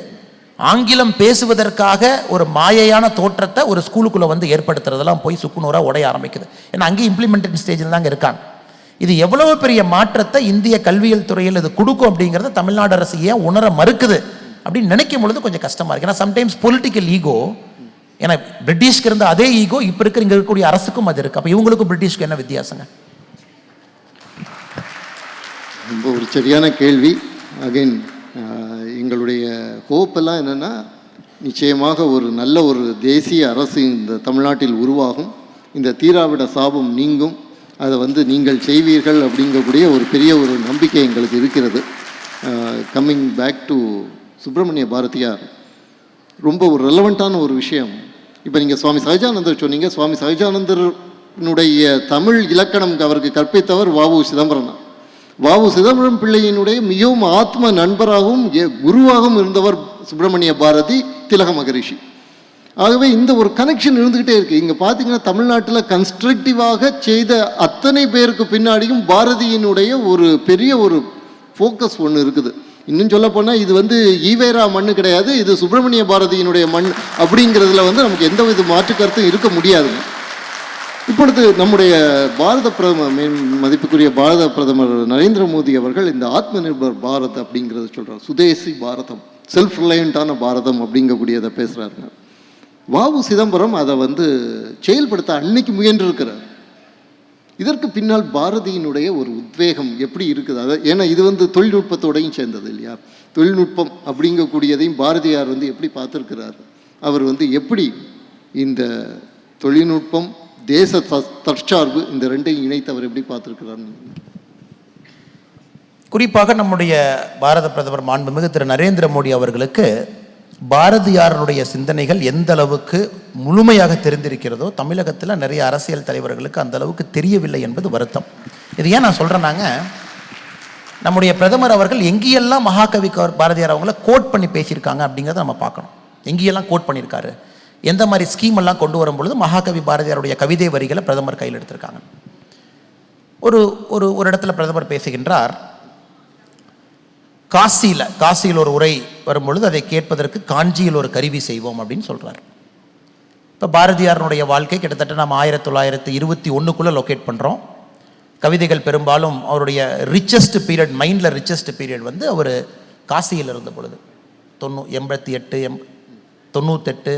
ஆங்கிலம் பேசுவதற்காக ஒரு மாயையான தோற்றத்தை ஒரு ஸ்கூலுக்குள்ளே வந்து ஏற்படுத்துறதெல்லாம் போய் சுக்குநூறாக உடைய ஆரம்பிக்குது. ஏன்னா அங்கேயும் இம்ப்ளிமெண்டேஷன் ஸ்டேஜில் தாங்க இருக்காங்க. இது எவ்வளவு பெரிய மாற்றத்தை இந்திய கல்வியல் துறையில் இது கொடுக்கும் அப்படிங்கிறத தமிழ்நாடு அரசு ஏன் உணர மறுக்குது அப்படின்னு நினைக்கும் பொழுது கொஞ்சம் கஷ்டமாக இருக்குது. ஏன்னா சம்டைம்ஸ் பொலிட்டிக்கல் ஈகோ, ஏன்னா பிரிட்டிஷ்க்கு இருந்த அதே ஈகோ இப்போ இருக்கிற இங்கே இருக்கக்கூடிய அரசுக்கும் அது இருக்குது. அப்போ இவங்களுக்கும் பிரிட்டிஷ்க்கு என்ன வித்தியாசங்க? ரொம்ப ஒரு சரியான கேள்வி. அகைன் எங்களுடைய ஹோப்பெல்லாம் என்னென்னா, நிச்சயமாக ஒரு நல்ல ஒரு தேசிய அரசு இந்த தமிழ்நாட்டில் உருவாகும், இந்த தீராவிட சாபம் நீங்கும், அதை வந்து நீங்கள் செய்வீர்கள் அப்படிங்கக்கூடிய ஒரு பெரிய ஒரு நம்பிக்கை எங்களுக்கு இருக்கிறது. Coming back to Subramania Bharathiyar, ரொம்ப ஒரு ரெலவெண்ட்டான ஒரு விஷயம். இப்போ நீங்கள் சுவாமி சஹஜானந்தர் சொன்னீங்க. சுவாமி சஹஜானந்தருடைய தமிழ் இலக்கணம் அவருக்கு கற்பித்தவர் வ.உ. சிதம்பரம். வ.உ. சிதம்பரம் பிள்ளையினுடைய மிகவும் ஆத்ம நண்பராகவும் குருவாகவும் இருந்தவர் சுப்பிரமணிய பாரதி, திலக மகரிஷி. ஆகவே இந்த ஒரு கனெக்ஷன் இருந்துக்கிட்டே இருக்குது. இங்கே பார்த்தீங்கன்னா தமிழ்நாட்டில் கன்ஸ்ட்ரக்டிவாக செய்த அத்தனை பேருக்கு பின்னாடியும் பாரதியினுடைய ஒரு பெரிய ஒரு ஃபோக்கஸ் ஒன்று இருக்குது. இன்னும் சொல்ல போனால் இது வந்து ஈவேரா மண் கிடையாது, இது சுப்பிரமணிய பாரதியினுடைய மண் அப்படிங்கிறதுல வந்து நமக்கு எந்த வித மாற்று கருத்தும் இருக்க முடியாதுங்க. இப்பொழுது நம்முடைய பாரத பிரதமர், மதிப்புக்குரிய பாரத பிரதமர் நரேந்திர மோடி அவர்கள் இந்த ஆத்ம நிர்பர் பாரத் அப்படிங்கிறத சொல்கிறார். சுதேசி பாரதம், செல்ஃப் ரிலையண்டான பாரதம் அப்படிங்கக்கூடியதை பேசுகிறாருங்க. வ.உ. சிதம்பரம் அதை வந்து செயல்படுத்த அன்னைக்கு முயன்றிருக்கிறார். இதற்கு பின்னால் பாரதியினுடைய ஒரு உத்வேகம் எப்படி இருக்குது? அதை ஏன்னா இது வந்து தொழில்நுட்பத்தோடையும் சேர்ந்தது இல்லையா? தொழில்நுட்பம் அப்படிங்கக்கூடியதையும் பாரதியார் வந்து எப்படி பார்த்துருக்கிறார்? அவர் வந்து எப்படி இந்த தொழில்நுட்பம், தேச தற்சார்பு, இந்த ரெண்டையும் இணைத்து அவர் எப்படி பார்த்துருக்கிறார்? குறிப்பாக நம்முடைய பாரத பிரதமர் மாண்புமிகு திரு நரேந்திர மோடி அவர்களுக்கு பாரதியாருடைய சிந்தனைகள் எந்த அளவுக்கு முழுமையாக தெரிந்திருக்கிறதோ தமிழகத்தில் நிறைய அரசியல் தலைவர்களுக்கு அந்த அளவுக்கு தெரியவில்லை என்பது வருத்தம். இது ஏன் நான் சொல்கிறேன்னாங்க, நம்முடைய பிரதமர் அவர்கள் எங்கேயெல்லாம் மகாகவி பாரதியார் அவங்கள கோட் பண்ணி பேசியிருக்காங்க அப்படிங்கிறத நம்ம பார்க்கணும். எங்கேயெல்லாம் கோட் பண்ணியிருக்காரு, எந்த மாதிரி ஸ்கீம் எல்லாம் கொண்டு வரும் பொழுது மகாகவி பாரதியாருடைய கவிதை வரிகளை பிரதமர் கையில் எடுத்திருக்காங்க. ஒரு ஒரு ஒரு இடத்துல பிரதமர் பேசுகின்றார், காசியில் ஒரு உரை வரும்பொழுது அதை கேட்பதற்கு காஞ்சியில் ஒரு கருவி செய்வோம் அப்படின்னு சொல்கிறார். இப்போ பாரதியாருடைய வாழ்க்கை கிட்டத்தட்ட நம்ம 1921 லொக்கேட் பண்ணுறோம். கவிதைகள் பெரும்பாலும் அவருடைய ரிச்சஸ்ட் பீரியட், மைண்டில் ரிச்சஸ்ட் பீரியட் வந்து அவர் காசியில் இருந்த பொழுது 88, 98,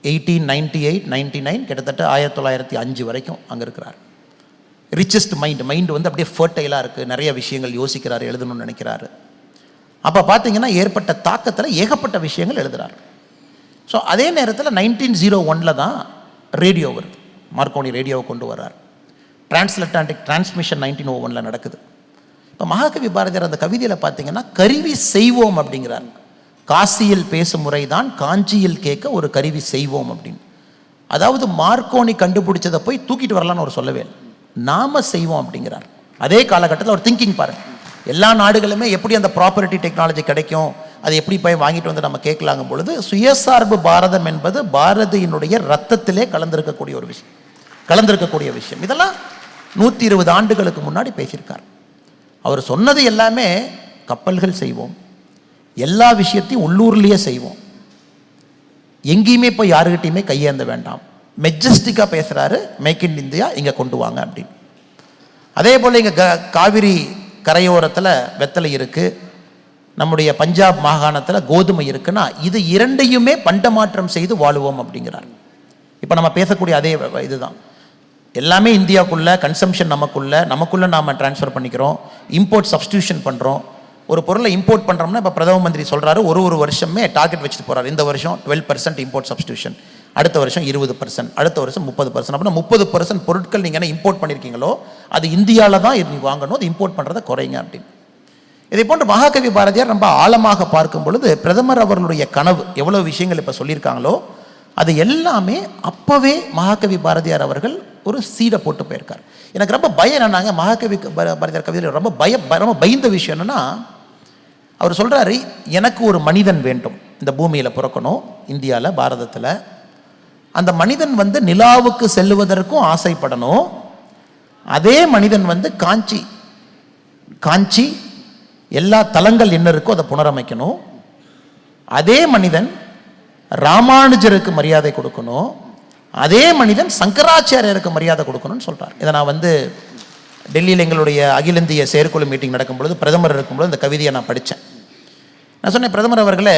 1898, 99, கிட்டத்தட்ட 1905 வரைக்கும் அங்கே இருக்கிறார். ரிச்சஸ்ட் மைண்டு வந்து அப்படியே ஃபர்டைலாக இருக்குது, நிறைய விஷயங்கள் யோசிக்கிறார், எழுதணும்னு நினைக்கிறாரு. அப்போ பார்த்தீங்கன்னா ஏற்பட்ட தாக்கத்தில் ஏகப்பட்ட விஷயங்கள் எழுதுகிறார். ஸோ அதே நேரத்தில் 1901 தான் ரேடியோ வருது, மார்க்கோனி ரேடியோவை கொண்டு வர்றார். டிரான்ஸ்அட்லாண்டிக் டிரான்ஸ்மிஷன் 1901 நடக்குது. இப்போ மகாகவி பாரதியார் அந்த கவிதையில் பார்த்தீங்கன்னா கருவி செய்வோம் அப்படிங்கிறார். காசியில் பேசும் முறை தான் காஞ்சியில் கேட்க ஒரு கருவி செய்வோம் அப்படின்னு. அதாவது மார்க்கோனி கண்டுபிடிச்சதை போய் தூக்கிட்டு வரலான்னு அவர் சொல்லவே இல்லை, நாம செய்வோம் அப்படிங்கிறார். அதே காலகட்டத்தில் ஒரு திங்கிங் பாருங்க, எல்லா நாடுகளுமே எப்படி அந்த ப்ராப்பர்ட்டி டெக்னாலஜி கிடைக்கும், அதை எப்படி போய் வாங்கிட்டு வந்து நம்ம கேட்கலாங்கும் பொழுது சுயசார்பு பாரதம் என்பது பாரதியினுடைய ரத்தத்திலே கலந்திருக்கக்கூடிய விஷயம். இதெல்லாம் 120 ஆண்டுகளுக்கு முன்னாடி பேசியிருக்கார். அவர் சொன்னது எல்லாமே கப்பல்கள் செய்வோம், எல்லா விஷயத்தையும் உள்ளூர்லேயே செய்வோம், எங்கேயுமே போய் யாருக்கிட்டையுமே கையேந்த வேண்டாம், மெஜஸ்டிக்காக பேசுகிறாரு, மேக் இன் இந்தியா இங்கே கொண்டு வாங்க அப்படின்னு. அதே போல் இங்கே காவிரி கரையோரத்தில் வெத்தலை இருக்குது, நம்முடைய பஞ்சாப் மாகாணத்தில் கோதுமை இருக்குன்னா இது இரண்டையுமே பண்டமாற்றம் செய்து வாழுவோம் அப்படிங்கிறார். இப்போ நம்ம பேசக்கூடிய அதே இதுதான், எல்லாமே இந்தியாவுக்குள்ளே கன்சம்ஷன் நமக்குள்ளே நாம் ட்ரான்ஸ்ஃபர் பண்ணிக்கிறோம், இம்போர்ட் சப்ஸ்டியூஷன் பண்ணுறோம். ஒரு பொருளை இம்போர்ட் பண்ணுறோம்னா இப்போ பிரதம மந்திரி சொல்கிறாரு ஒரு வருஷமே டார்கெட் வச்சுட்டு போகிறார். இந்த வருஷம் 12% இம்போர்ட் சப்ஸ்டியூஷன், அடுத்த வருஷம் 20%, அடுத்த வருஷம் 30%. அப்படின்னா 30% பொருட்கள் நீங்கள் என்ன இம்போர்ட் பண்ணியிருக்கீங்களோ அது இந்தியாவில் தான் நீ வாங்கணும், அது இம்போர்ட் பண்ணுறதை குறைங்க அப்படின்னு. இதை போன்று மகாகவி பாரதியார் ரொம்ப ஆழமாக பார்க்கும் பொழுது பிரதமர் அவர்களுடைய கனவு எவ்வளோ விஷயங்கள் இப்போ சொல்லியிருக்காங்களோ அது எல்லாமே அப்போவே மகாகவி பாரதியார் அவர்கள் ஒரு சீடை போட்டு போயிருக்கார். எனக்கு ரொம்ப பயம் என்னன்னாங்க, மகாகவி பாரதியார் கவிதையில் ரொம்ப பயந்த விஷயம் என்னென்னா, அவர் சொல்கிறாரு, எனக்கு ஒரு மனிதன் வேண்டும் இந்த பூமியில் பிறக்கணும், இந்தியாவில் பாரதத்தில். அந்த மனிதன் வந்து நிலாவுக்கு செல்லுவதற்கும் ஆசைப்படணும், அதே மனிதன் வந்து காஞ்சி எல்லா தலங்கள் என்ன இருக்கோ அதை புனரமைக்கணும், அதே மனிதன் ராமானுஜருக்கு மரியாதை கொடுக்கணும், அதே மனிதன் சங்கராச்சாரியருக்கு மரியாதை கொடுக்கணும்னு சொல்கிறார். இதை நான் வந்து டெல்லியில் எங்களுடைய அகில இந்திய செயற்குழு மீட்டிங் நடக்கும்பொழுது பிரதமர் இருக்கும்பொழுது இந்த கவிதையை நான் படித்தேன். நான் சொன்னேன், பிரதமர் அவர்களே,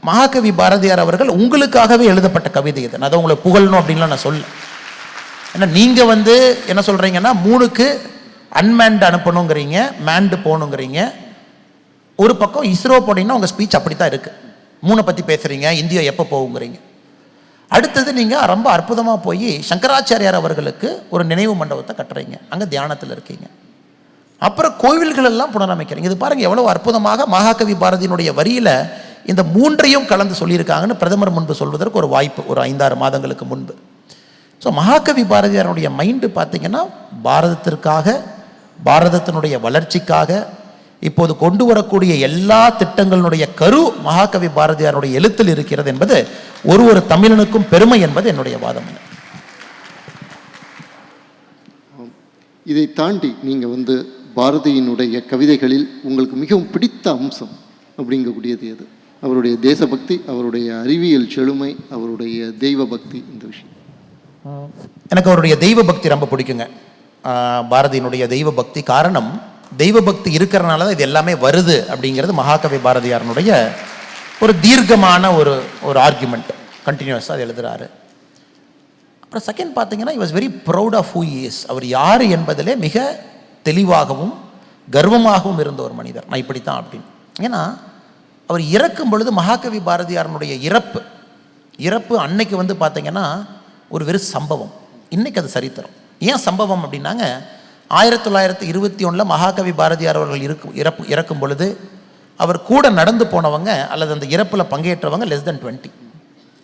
மகாகவி பாரதியார் அவர்கள் உங்களுக்காகவே எழுதப்பட்ட கவிதை இது, நான் அதை உங்களை புகழணும் அப்படின்லாம் நான் சொல்ல. ஏன்னா நீங்கள் வந்து என்ன சொல்கிறீங்கன்னா 3க்கு அன்மேன்டு அனுப்பணுங்கிறீங்க, மேன்டு போகணுங்கிறீங்க. ஒரு பக்கம் இஸ்ரோ போனீங்கன்னா உங்கள் ஸ்பீச் அப்படி தான் இருக்குது, 3 பற்றி பேசுகிறீங்க, இந்தியா எப்போ போகுங்கிறீங்க. அடுத்தது நீங்கள் ரொம்ப அற்புதமாக போய் சங்கராச்சாரியார் அவர்களுக்கு ஒரு நினைவு மண்டபத்தை கட்டுறீங்க, அங்கே தியானத்தில் இருக்கீங்க. அப்புறம் கோவில்கள் எல்லாம் புனரமைக்கிறீங்க. இது பாருங்கள் எவ்வளோ அற்புதமாக மகாகவி பாரதியினுடைய வரியில் இந்த 3ஐயும் கலந்து சொல்லியிருக்காங்கன்னு பிரதமர் முன்பு சொல்வதற்கு ஒரு வாய்ப்பு, ஒரு 5-6 மாதங்களுக்கு முன்பு. ஸோ மகாகவி பாரதியாருடைய மைண்டு பார்த்திங்கன்னா பாரதத்திற்காக, பாரதத்தினுடைய வளர்ச்சிக்காக இப்போது கொண்டு வரக்கூடிய எல்லா திட்டங்களுடைய கரு மகாகவி பாரதியாருடைய எழுத்தில் இருக்கிறது என்பது ஒரு தமிழனுக்கும் பெருமை என்பது என்னுடைய வாதம். இதை தாண்டி நீங்கள் வந்து பாரதியினுடைய கவிதைகளில் உங்களுக்கு மிகவும் பிடித்த அம்சம் அப்படிங்கக்கூடியது எது? அவருடைய தேசபக்தி, அவருடைய அறிவியல் செழுமை, அவருடைய தெய்வ பக்தி, இந்த விஷயம். எனக்கு அவருடைய தெய்வ பக்தி ரொம்ப பிடிக்குங்க. பாரதியினுடைய தெய்வ பக்தி காரணம், தெய்வ பக்தி இருக்கிறனால தான் இது எல்லாமே வருது அப்படிங்கிறது மகாகவி பாரதியாரனுடைய ஒரு தீர்க்கமான ஒரு ஆர்குமெண்ட். கண்டினியூஸாக அது எழுதுகிறாரு. அப்புறம் செகண்ட் பார்த்தீங்கன்னா, he was very proud of who he is. அவர் யார் என்பதிலே மிக தெளிவாகவும் கர்வமாகவும் இருந்த ஒரு மனிதர். நான் இப்படித்தான் அப்படின்னு. ஏன்னா அவர் இறக்கும் பொழுது மகாகவி பாரதியாரனுடைய இறப்பு அன்னைக்கு வந்து பார்த்தீங்கன்னா ஒரு வெறும் சம்பவம், இன்னைக்கு அது சரித்திரம். ஏன் சம்பவம் அப்படின்னாங்க, 1921 மகாகவி பாரதியார் அவர்கள் இறக்கும் பொழுது அவர் கூட நடந்து போனவங்க அல்லது அந்த இறப்பில் பங்கேற்றவங்க less than 20,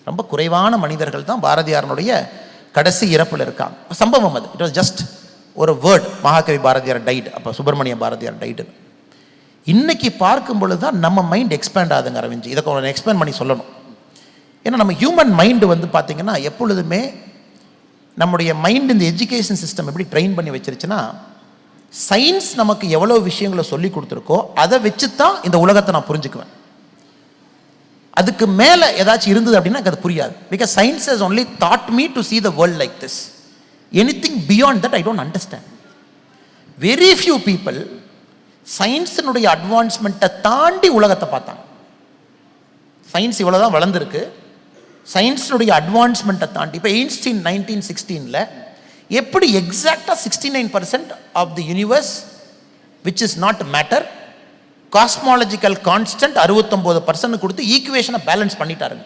ரொம்ப குறைவான மனிதர்கள் தான் பாரதியாரனுடைய கடைசி இறப்பில் இருக்காங்க. சம்பவம் அது, இட் வாஸ் ஜஸ்ட் ஒரு வேர்ட், மகாகவி பாரதியார் டைடு, அப்போ சுப்பிரமணிய பாரதியார் டைடு. இன்னைக்கு பார்க்கும் பொழுது தான் நம்ம மைண்ட் எக்ஸ்பேண்ட் ஆகுதுங்க அரவிந்த். இதை எக்ஸ்பேண்ட் பண்ணி சொல்லணும். ஏன்னா நம்ம ஹியூமன் மைண்டு வந்து பார்த்திங்கன்னா எப்பொழுதுமே நம்முடைய மைண்ட் இந்த எஜுகேஷன் சிஸ்டம் எப்படி ட்ரெயின் பண்ணி வச்சிருச்சுன்னா, சயின்ஸ் நமக்கு எவ்வளோ விஷயங்களை சொல்லி கொடுத்துருக்கோ அதை வச்சு தான் இந்த உலகத்தை நான் புரிஞ்சுக்குவேன். அதுக்கு மேலே ஏதாச்சும் இருந்தது அப்படின்னா எனக்கு அது புரியாது. Because science has only thought me to see the world like this. Anything beyond that I don't understand. Very few people சயின்ஸினுடைய அட்வான்ஸ்மெண்ட்டை தாண்டி உலகத்தை பார்த்தாங்க. சயின்ஸ் இவ்வளோ தான் வளர்ந்துருக்கு, சயின்ஸினுடைய அட்வான்ஸ்மெண்ட்டை தாண்டி. இப்போ எயின்ஸ்டீன் 1916 எப்படி எக்ஸாக்டாக 69% of the universe which is not matter, cosmological constant 69% கொடுத்து ஈக்குவேஷனை பேலன்ஸ் பண்ணிட்டாருங்க.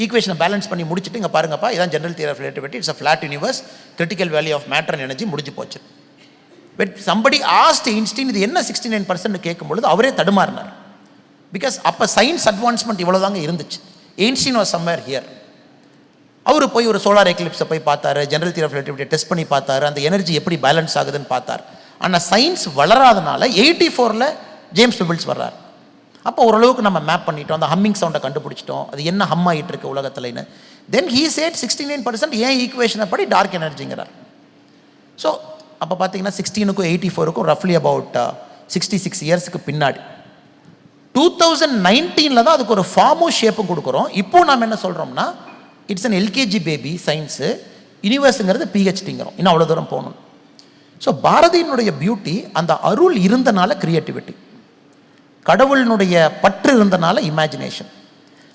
ஈக்குவேஷனை பேலன்ஸ் பண்ணி முடிச்சுட்டு இங்கே பாருங்கப்பா, இதான் general theory of relativity, it's a flat universe, critical value of matter and energy முடிஞ்சு போச்சு. பட் சம்படி ஆஸ்ட் ஐன்ஸ்டீன் இது என்ன 69% கேட்கும்பொழுது அவரே தடுமாறினார். பிகாஸ் அப்போ சயின்ஸ் அட்வான்ஸ்மெண்ட் இவ்வளோ தாங்க இருந்துச்சு. Einstein was somewhere here. அவர் போய் ஒரு சோலார் எக்லிப்ஸை போய் பார்த்தாரு, ஜெனரல் தியரி ஆஃப் ரிலேட்டிவிட்டியை டெஸ்ட் பண்ணி பார்த்தாரு, அந்த எனர்ஜி எப்படி பேலன்ஸ் ஆகுதுன்னு பார்த்தார். ஆனால் சயின்ஸ் வளராதனால 84 ஜேம்ஸ் பெபிள்ஸ் வர்றார். அப்போ ஓரளவுக்கு நம்ம மேப் பண்ணிட்டோம், அந்த ஹம்மிங் சவுண்டை கண்டுபிடிச்சிட்டோம், அது என்ன ஹம் ஆகிட்டு இருக்கு உலகத்துலன்னு. தென் ஹீ சேட் 69% ஏன் ஈக்குவேஷனை படி டார்க் எனர்ஜிங்கிறார். ஸோ அப்போ பார்த்தீங்கன்னா 16க்கும் 84க்கும் ரஃப்லி அபவுட் 66 இயர்ஸுக்கு பின்னாடி 2019 தான் அதுக்கு ஒரு ஃபார்மும் ஷேப்பும் கொடுக்குறோம். இப்போ நாம் என்ன சொல்கிறோம்னா, it's an LKG baby science, யூனிவர்ஸுங்கிறது பிஹெச்டிங்கிறோம். இன்னும் அவ்வளோ தூரம் போகணும். ஸோ பாரதியினுடைய பியூட்டி அந்த அருள் இருந்தனால கிரியேட்டிவிட்டி, கடவுளினுடைய பற்று இருந்தனால இமேஜினேஷன்,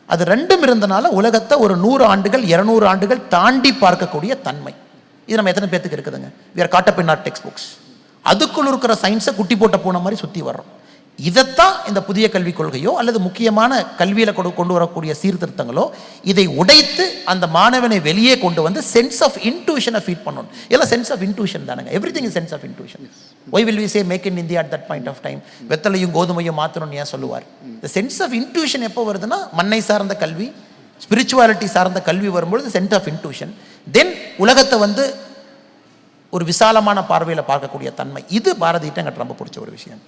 அது ரெண்டும் இருந்தனால உலகத்தை ஒரு 100 ஆண்டுகள் 200 ஆண்டுகள் தாண்டி பார்க்கக்கூடிய தன்மை. இது நம்ம எத்தனை பேத்துக்கு இருக்குதுங்க? we are caught up in our textbooks. அதுக்குள்ள இருக்கிற சயின்ஸை குட்டி போட்ட போன மாதிரி சுற்றி வர்றோம். இதைத்தான் இந்த புதிய கல்விக் கொள்கையோ அல்லது முக்கியமான கல்வியில் கொண்டு வரக்கூடிய சீர்திருத்தங்களோ இதை உடைத்து அந்த மாணவனை வெளியே கொண்டு வந்து சென்ஸ் ஆஃப் இன்ட்யூஷனை ஃபீட் பண்ணணும். எல்லாம் சென்ஸ் ஆஃப் இன்ட்யூஷன் தானுங்க. Everything is sense of intuition. Why will we say make in India at that point of time? வெத்தலையும் கோதுமையும் மாற்றணும்னு ஏன் சொல்லுவார்? இந்த சென்ஸ் ஆஃப் இன்ட்யூஷன் எப்போ வருதுன்னா, மண்ணை சார்ந்த கல்வி, ஸ்பிரிச்சுவாலிட்டி சார்ந்த கல்வி வரும்பொழுது சென்ஸ் ஆஃப் இன்ட்யூஷன். தென் உலகத்தை வந்து ஒரு விசாலமான பார்வையில் பார்க்கக்கூடிய தன்மை. இது பாரதியிட்ட எங்களுக்கு ரொம்ப பிடிச்ச ஒரு விஷயம்.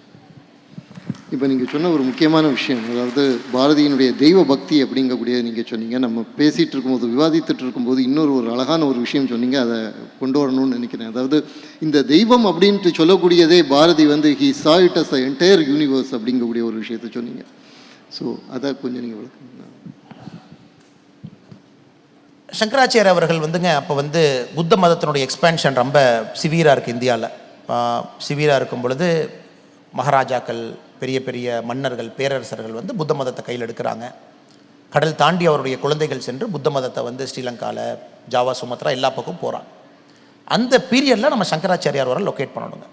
இப்போ நீங்கள் சொன்ன ஒரு முக்கியமான விஷயம், அதாவது பாரதியினுடைய தெய்வ பக்தி அப்படிங்கக்கூடிய நீங்கள் சொன்னீங்க. நம்ம பேசிகிட்டு இருக்கும்போது, விவாதித்துட்டு இருக்கும்போது இன்னொரு அழகான ஒரு விஷயம் சொன்னீங்க, அதை கொண்டு வரணும்னு நினைக்கிறேன். அதாவது இந்த தெய்வம் அப்படின்ட்டு சொல்லக்கூடியதே பாரதி வந்து he saw it as a entire universe அப்படிங்கக்கூடிய ஒரு விஷயத்தை சொன்னீங்க. ஸோ அதை கொஞ்சம் நீங்கள் விளக்குங்க. சங்கராச்சாரிய அவர்கள் வந்துங்க அப்போ வந்து புத்த மதத்தினுடைய எக்ஸ்பேன்ஷன் ரொம்ப சிவியராக இருக்குது இந்தியாவில். சிவியராக இருக்கும் பொழுது மகாராஜாக்கள், பெரிய பெரிய மன்னர்கள், பேரரசர்கள் வந்து புத்த மதத்தை கையில் எடுக்கிறாங்க. கடல் தாண்டி அவருடைய குழந்தைகள் சென்று புத்த மதத்தை வந்து ஸ்ரீலங்காவில், ஜாவா, சுமத்ரா எல்லா பக்கம் போகிறாங்க. அந்த பீரியடில் நம்ம சங்கராச்சாரியார் வரை லொக்கேட் பண்ணணுங்க.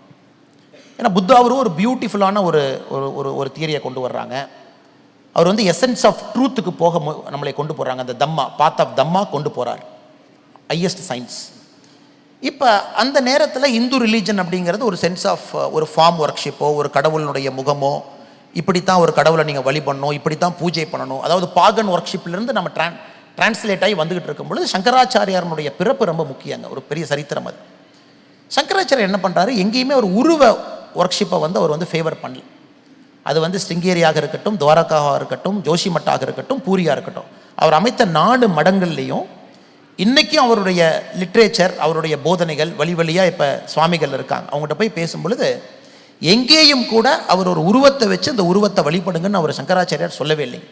ஏன்னா புத்தாவரும் ஒரு பியூட்டிஃபுல்லான ஒரு தியரியை கொண்டு வர்றாங்க. அவர் வந்து எசன்ஸ் ஆஃப் ட்ரூத்துக்கு போக நம்மளை கொண்டு போகிறாங்க. அந்த தம்மா, பாத் ஆஃப் தம்மா கொண்டு போகிறார், ஹையஸ்ட் சயின்ஸ். இப்போ அந்த நேரத்தில் இந்து ரிலீஜன் அப்படிங்கிறது ஒரு சென்ஸ் ஆஃப் ஒரு ஃபார்ம் ஒர்க்ஷிப்போ, ஒரு கடவுளினுடைய முகமோ, இப்படித்தான் ஒரு கடவுளை நீங்கள் வழிபடணும், இப்படித்தான் பூஜை பண்ணணும், அதாவது பாகன் ஒர்க்ஷிப்லேருந்து நம்ம டிரான்ஸ்லேட் ஆகி வந்துகிட்டு இருக்கும் பொழுது சங்கராச்சாரியாருடைய பிறப்பு ரொம்ப முக்கியங்க. ஒரு பெரிய சரித்திரம் அது. சங்கராச்சாரியர் என்ன பண்ணுறாரு, எங்கேயுமே ஒரு உருவ ஒர்க்ஷிப்பை வந்து அவர் வந்து ஃபேவர் பண்ணல. அது வந்து ஸ்ருங்கேரியாக இருக்கட்டும், துவாரகாவாக இருக்கட்டும், ஜோஷிமட்டாக இருக்கட்டும், பூரியாக இருக்கட்டும், அவர் அமைத்த 4 மடங்கள்லேயும் இன்றைக்கும் அவருடைய லிட்ரேச்சர், அவருடைய போதனைகள் வழி வழியாக இப்போ சுவாமிகள் இருக்காங்க. அவங்ககிட்ட போய் பேசும் பொழுது எங்கேயும் கூட அவர் ஒரு உருவத்தை வச்சு அந்த உருவத்தை வழிபடுங்கன்னு அவர் சங்கராச்சாரியார் சொல்லவே இல்லைங்க.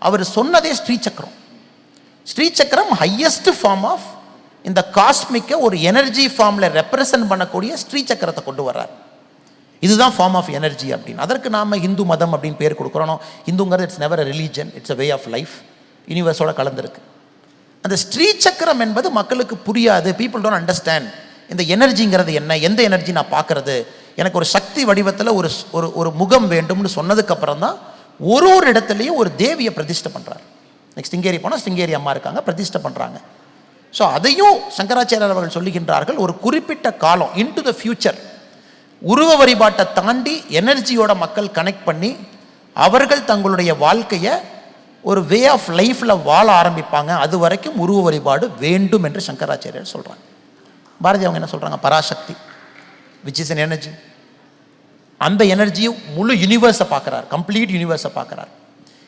அவர் சொன்னதே Srichakram. Srichakram highest form of இந்த காஸ்மிக்கை ஒரு எனர்ஜி ஃபார்மில் ரெப்ரசன்ட் பண்ணக்கூடிய ஸ்ரீசக்கரத்தை கொண்டு வர்றார். இதுதான் ஃபார்ம் ஆஃப் எனர்ஜி அப்படின்னு. அதற்கு நாம் ஹிந்து மதம் அப்படின்னு பேர் கொடுக்குறோம். ஹிந்துங்கிறது it's never a religion, it's a way of life, யூனிவர்ஸோட கலந்துருக்கு. அந்த ஸ்ரீசக்கரம் என்பது மக்களுக்கு புரியாது. பீப்புள் டோன்ட் அண்டர்ஸ்டாண்ட் இந்த எனர்ஜிங்கிறது என்ன, எந்த எனர்ஜி நான் பார்க்கறது, எனக்கு ஒரு சக்தி வடிவத்தில் ஒரு முகம் வேண்டும்னு சொன்னதுக்கப்புறம் தான் ஒரு இடத்துலையும் ஒரு தேவியை பிரதிஷ்டை பண்ணுறார். நெக்ஸ்ட் ஸ்ருங்கேரி போனால் ஸ்ருங்கேரி அம்மா இருக்காங்க, பிரதிஷ்டை பண்ணுறாங்க. ஸோ அதையும் சங்கராச்சாரியர் அவர்கள் சொல்லுகின்றார்கள், ஒரு குறிப்பிட்ட காலம் இன்டு த ஃபியூச்சர் உருவ வழிபாட்டை தாண்டி எனர்ஜியோட மக்கள் கனெக்ட் பண்ணி அவர்கள் தங்களுடைய வாழ்க்கையை ஒரு வே ஆஃப் லைஃப்பில் வாழ ஆரம்பிப்பாங்க. அது வரைக்கும் உருவ வழிபாடு வேண்டும் என்று சங்கராச்சாரியர் சொல்கிறாங்க. பாரதி அவங்க என்ன சொல்கிறாங்க, Parasakthi which is an energy. அந்த எனர்ஜியும் முழு யூனிவர்ஸை பார்க்குறார், கம்ப்ளீட் யூனிவர்ஸை பார்க்குறார்.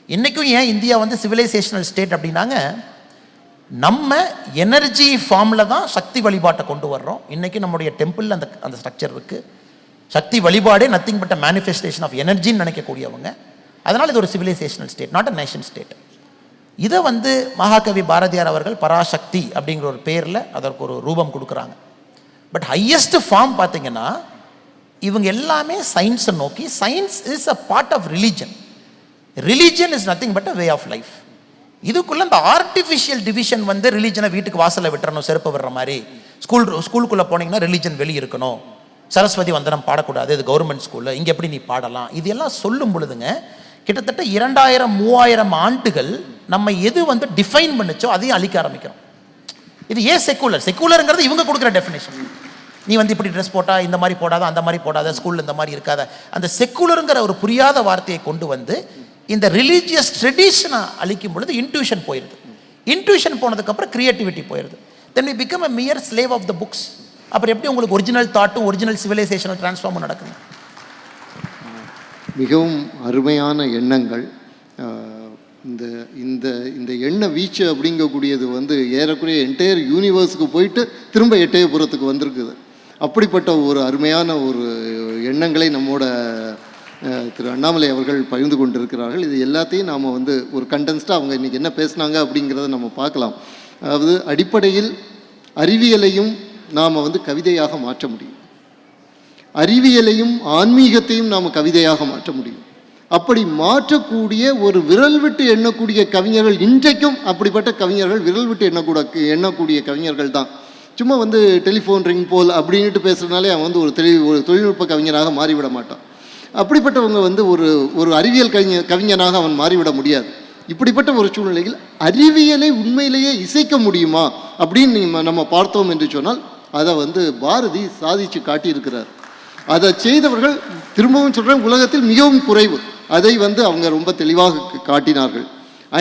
இன்றைக்கும் ஏன் இந்தியா வந்து சிவிலைசேஷனல் ஸ்டேட் அப்படின்னாங்க, நம்ம எனர்ஜி ஃபார்மில் தான் சக்தி வழிபாட்டை கொண்டு வர்றோம். இன்றைக்கி நம்முடைய டெம்பிளில் அந்த ஸ்ட்ரக்சர் இருக்குது. சக்தி வழிபாடே nothing but a manifestation of எனர்ஜின்னு நினைக்கக்கூடியவங்க. அதனால் இது ஒரு civilisational state, not a nation state. இதை மகாகவி பாரதியார் அவர்கள் பராசக்தி அப்படிங்கிற ஒரு பேரில் அதற்கு ஒரு ரூபம் கொடுக்குறாங்க. பட் ஹையஸ்ட் ஃபார்ம் பார்த்தீங்கன்னா இவங்க எல்லாமே சயின்ஸை நோக்கி, science is a part of religion. Religion is nothing but a way of life. இதுக்குள்ளே இந்த ஆர்டிஃபிஷியல் டிவிஷன் ரிலீஜனை வீட்டுக்கு வாசலில் விட்டுறணும், செருப்பு விடுற மாதிரி. ஸ்கூலுக்குள்ளே போனீங்கன்னா ரிலீஜன் வெளியே இருக்கணும், சரஸ்வதி வந்தனம் பாடக்கூடாது, இது கவர்மெண்ட் ஸ்கூலில், இங்கே எப்படி நீ பாடலாம், இது எல்லாம் சொல்லும் பொழுதுங்க கிட்டத்தட்ட 2000-3000 ஆண்டுகள் நம்ம எது டிஃபைன் பண்ணிச்சோ அதையும் அழிக்க ஆரம்பிக்கிறோம். இது ஏன் செக்குலருங்கிறது இவங்க கொடுக்குற டெஃபினேஷன். நீ இப்படி ட்ரெஸ் போட்டா இந்த மாதிரி போடாத, அந்த மாதிரி போடாத, ஸ்கூலில் இந்த மாதிரி இருக்காத, அந்த செக்குலருங்கிற ஒரு புரியாத வார்த்தையை கொண்டு இந்த ரிலீஜியஸ் ட்ரெடிஷனை அழிக்கும் பொழுது இன்ட்யூஷன் போயிடுது. இன்ட்யூஷன் போனதுக்கப்புறம் கிரியேட்டிவிட்டி போயிடுது. Then we become a mere slave of the books. அப்புறம் எப்படி உங்களுக்கு ஒரிஜினல் தாட்டும் ஒரிஜினல் சிவிலைசேஷனல் டிரான்ஸ்ஃபார்மும் நடக்குது? மிகவும் அருமையான எண்ணங்கள். இந்த இந்த இந்த எண்ண வீச்சு அப்படிங்கக்கூடியது ஏறக்குறைய என்டையர் யூனிவர்ஸுக்கு போயிட்டு திரும்ப எட்டயபுரத்துக்கு வந்திருக்குது. அப்படிப்பட்ட ஒரு அருமையான ஒரு எண்ணங்களை நம்மோட திரு அண்ணாமலை அவர்கள் பகிர்ந்து கொண்டிருக்கிறார்கள். இது எல்லாத்தையும் நாம் ஒரு கண்டென்ஸ்டாக அவங்க இன்றைக்கி என்ன பேசுனாங்க அப்படிங்கிறத நம்ம பார்க்கலாம். அதாவது அடிப்படையில் அறிவியலையும் நாம் கவிதையாக மாற்ற முடியும், அறிவியலையும் ஆன்மீகத்தையும் நாம் கவிதையாக மாற்ற முடியும். அப்படி மாற்றக்கூடிய ஒரு விரல் விட்டு எண்ணக்கூடிய கவிஞர்கள் இன்றைக்கும் அப்படிப்பட்ட கவிஞர்கள், விரல் விட்டு எண்ணக்கூடிய கவிஞர்கள் தான். சும்மா டெலிஃபோன் ரிங் போல் அப்படின்ட்டு பேசுகிறதுனாலே அவன் ஒரு தொழில்நுட்ப கவிஞராக மாறிவிட மாட்டான். அப்படிப்பட்டவங்க ஒரு அறிவியல் கவிஞனாக அவன் மாறிவிட முடியாது. இப்படிப்பட்ட ஒரு சூழ்நிலையில் அறிவியலை உண்மையிலேயே இசைக்க முடியுமா அப்படின்னு நம்ம பார்த்தோம் என்று சொன்னால் அதை பாரதி சாதித்து காட்டியிருக்கிறார். அதை செய்தவர்கள், திரும்பவும் சொல்கிறேன், உலகத்தில் மிகவும் குறைவு. அதை அவங்க ரொம்ப தெளிவாக காட்டினார்கள்.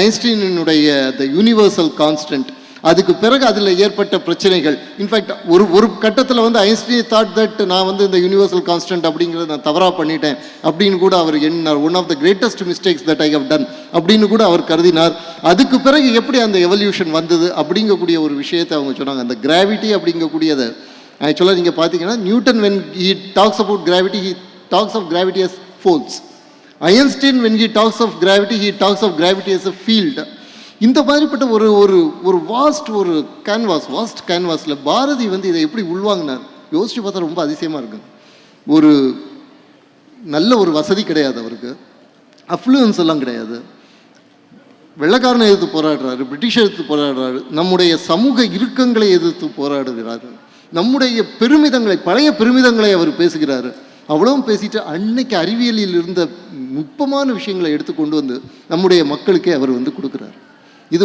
ஐன்ஸ்டீனுடைய த யூனிவர்சல் கான்ஸ்டன்ட், அதுக்கு பிறகு அதில் ஏற்பட்ட பிரச்சனைகள். இன்ஃபேக்ட் ஒரு கட்டத்தில் ஐன்ஸ்டீன் தாட் தட் நான் இந்த யூனிவர்சல் கான்ஸ்டன்ட் அப்படிங்கிறத நான் தவறாக பண்ணிட்டேன் அப்படின்னு கூட அவர் எண்ணினார். One of the greatest mistakes that I have done அப்படின்னு கூட அவர் கருதினார். அதுக்கு பிறகு எப்படி அந்த எவல்யூஷன் வந்தது அப்படிங்கக்கூடிய ஒரு விஷயத்தை அவங்க சொன்னாங்க. அந்த கிராவிட்டி அப்படிங்கக்கூடியதை ஆக்சுவலாக நீங்கள் பார்த்தீங்கன்னா Newton when he talks about gravity, he talks of gravity as force. Einstein when he talks of gravity, he talks of gravity as a field. இந்த மாதிரிப்பட்ட ஒரு வாஸ்ட் கேன்வாஸில் பாரதி இதை எப்படி உள்வாங்கினார் யோசிச்சு பார்த்தா ரொம்ப அதிசயமாக இருக்கு. ஒரு நல்ல ஒரு வசதி கிடையாது அவருக்கு, அஃப்ளூயன்ஸ் எல்லாம் கிடையாது. வெள்ளைக்காரனை எதிர்த்து போராடுறாரு, பிரிட்டிஷ் எதிர்த்து போராடுறாரு, நம்முடைய சமூக இறுக்கங்களை எதிர்த்து போராடுகிறாரு, நம்முடைய பெருமிதங்களை, பழைய பெருமிதங்களை அவர் பேசுகிறாரு. அவ்வளவும் பேசிட்டு அன்னைக்கு அறிவியலில் இருந்த நுட்பமான விஷயங்களை எடுத்துக்கொண்டு நம்முடைய மக்களுக்கே அவர் கொடுக்குறாரு. இது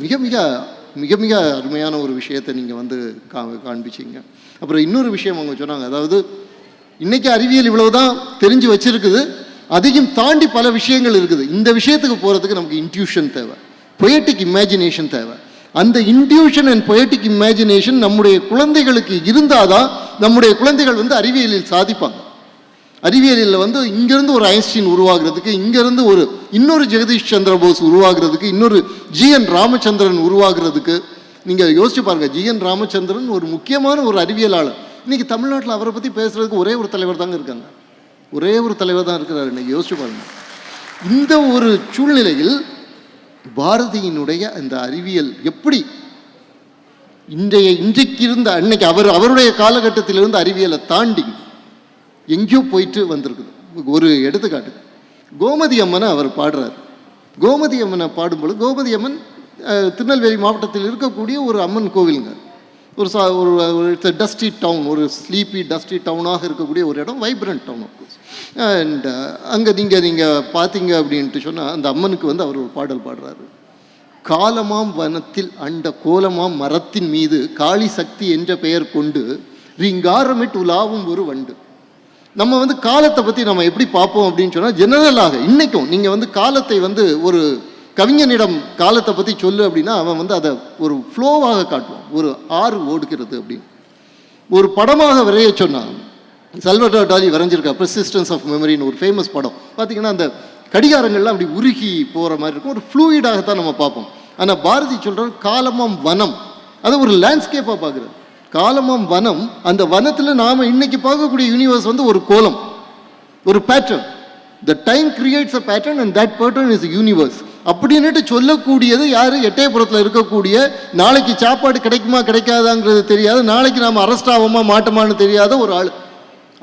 மிக மிக மிக மிக அருமையான ஒரு விஷயத்தை நீங்கள் காண்பிச்சிங்க. அப்புறம் இன்னொரு விஷயம் அவங்க சொன்னாங்க, அதாவது இன்றைக்கி அறிவியல் இவ்வளவுதான் தெரிஞ்சு வச்சிருக்குது, அதையும் தாண்டி பல விஷயங்கள் இருக்குது. இந்த விஷயத்துக்கு போகிறதுக்கு நமக்கு இன்ட்யூஷன் தேவை, பொயட்டிக் இமேஜினேஷன் தேவை. அந்த இன்ட்யூஷன் அண்ட் பொயட்டிக் இமேஜினேஷன் நம்முடைய குழந்தைகளுக்கு இருந்தாதான் நம்முடைய குழந்தைகள் அறிவியலில் சாதிப்பாங்க. அறிவியலில் இங்கேருந்து ஒரு ஐன்ஸ்டீன் உருவாகிறதுக்கு, இங்கேருந்து இன்னொரு ஜெகதீஷ் சந்திர போஸ் உருவாகிறதுக்கு, இன்னொரு ஜிஎன் ராமச்சந்திரன் உருவாகிறதுக்கு நீங்கள் யோசிச்சு பாருங்கள். ஜிஎன் ராமச்சந்திரன் ஒரு முக்கியமான ஒரு அறிவியலாளர். இன்றைக்கி தமிழ்நாட்டில் அவரை பற்றி பேசுகிறதுக்கு ஒரே ஒரு தலைவர் தாங்க இருக்காங்க, ஒரே ஒரு தலைவர் தான் இருக்கிறார். இன்றைக்கி யோசிச்சு பாருங்கள். இந்த ஒரு சூழ்நிலையில் பாரதியினுடைய அந்த அறிவியல் எப்படி இன்றைக்கு இருந்த அன்னைக்கு அவருடைய காலகட்டத்திலிருந்து அறிவியலை தாண்டி எங்கேயோ போயிட்டு வந்திருக்குது. ஒரு எடுத்துக்காட்டு, கோமதி அம்மனை அவர் பாடுறார். கோமதி அம்மனை பாடும்பொழுது, கோமதி அம்மன் திருநெல்வேலி மாவட்டத்தில் இருக்கக்கூடிய ஒரு அம்மன் கோவிலுங்க. ஒரு டஸ்டி டவுன், ஒரு ஸ்லீப்பி டஸ்டி டவுனாக இருக்கக்கூடிய ஒரு இடம், வைப்ரண்ட் டவுன் ஆஃப்கோர்ஸ். அண்ட் அங்கே நீங்கள் பார்த்தீங்க அப்படின்ட்டு சொன்னால் அந்த அம்மனுக்கு அவர் ஒரு பாடல் பாடுறாரு. காலமாம் வனத்தில் அண்ட கோலமாம் மரத்தின் மீது காளி சக்தி என்ற பெயர் கொண்டு ரீங்காரமிட்டு உலாவும் ஒரு வண்டு. நம்ம காலத்தை பற்றி நம்ம எப்படி பார்ப்போம் அப்படின்னு சொன்னால், ஜெனரலாக இன்றைக்கும் நீங்கள் காலத்தை ஒரு கவிஞனிடம் காலத்தை பற்றி சொல்லு அப்படின்னா அவன் அதை ஒரு ஃப்ளோவாக காட்டுவான், ஒரு ஆறு ஓடுகிறது அப்படின்னு. ஒரு படமாக வரைய சொன்னான், சல்வடார் டாலி வரைஞ்சிருக்கா பெர்சிஸ்டன்ஸ் ஆஃப் மெமரின்னு ஒரு ஃபேமஸ் படம். பார்த்திங்கன்னா அந்த கடிகாரங்கள்லாம் அப்படி உருகி போகிற மாதிரி இருக்கும், ஒரு ஃப்ளூயிடாகத்தான் நம்ம பார்ப்போம். ஆனால் பாரதி சொல்கிறார் காலமம் வனம், அதை ஒரு லேண்ட்ஸ்கேப்பாக பார்க்குறாரு. காலமம் வனம், அந்த வனத்தில் நாம் இன்னைக்கு பார்க்கக்கூடிய யூனிவர்ஸ் வந்து ஒரு கோலம், ஒரு pattern. The time creates a pattern and that pattern is universe அப்படின்னுட்டு சொல்லக்கூடியது யார்? எட்டயபுரத்தில் இருக்கக்கூடிய, நாளைக்கு சாப்பாடு கிடைக்குமா கிடைக்காதாங்கிறது தெரியாது, நாளைக்கு நாம் அரெஸ்ட் ஆவோமா மாட்டோமான்னு தெரியாத ஒரு ஆள்.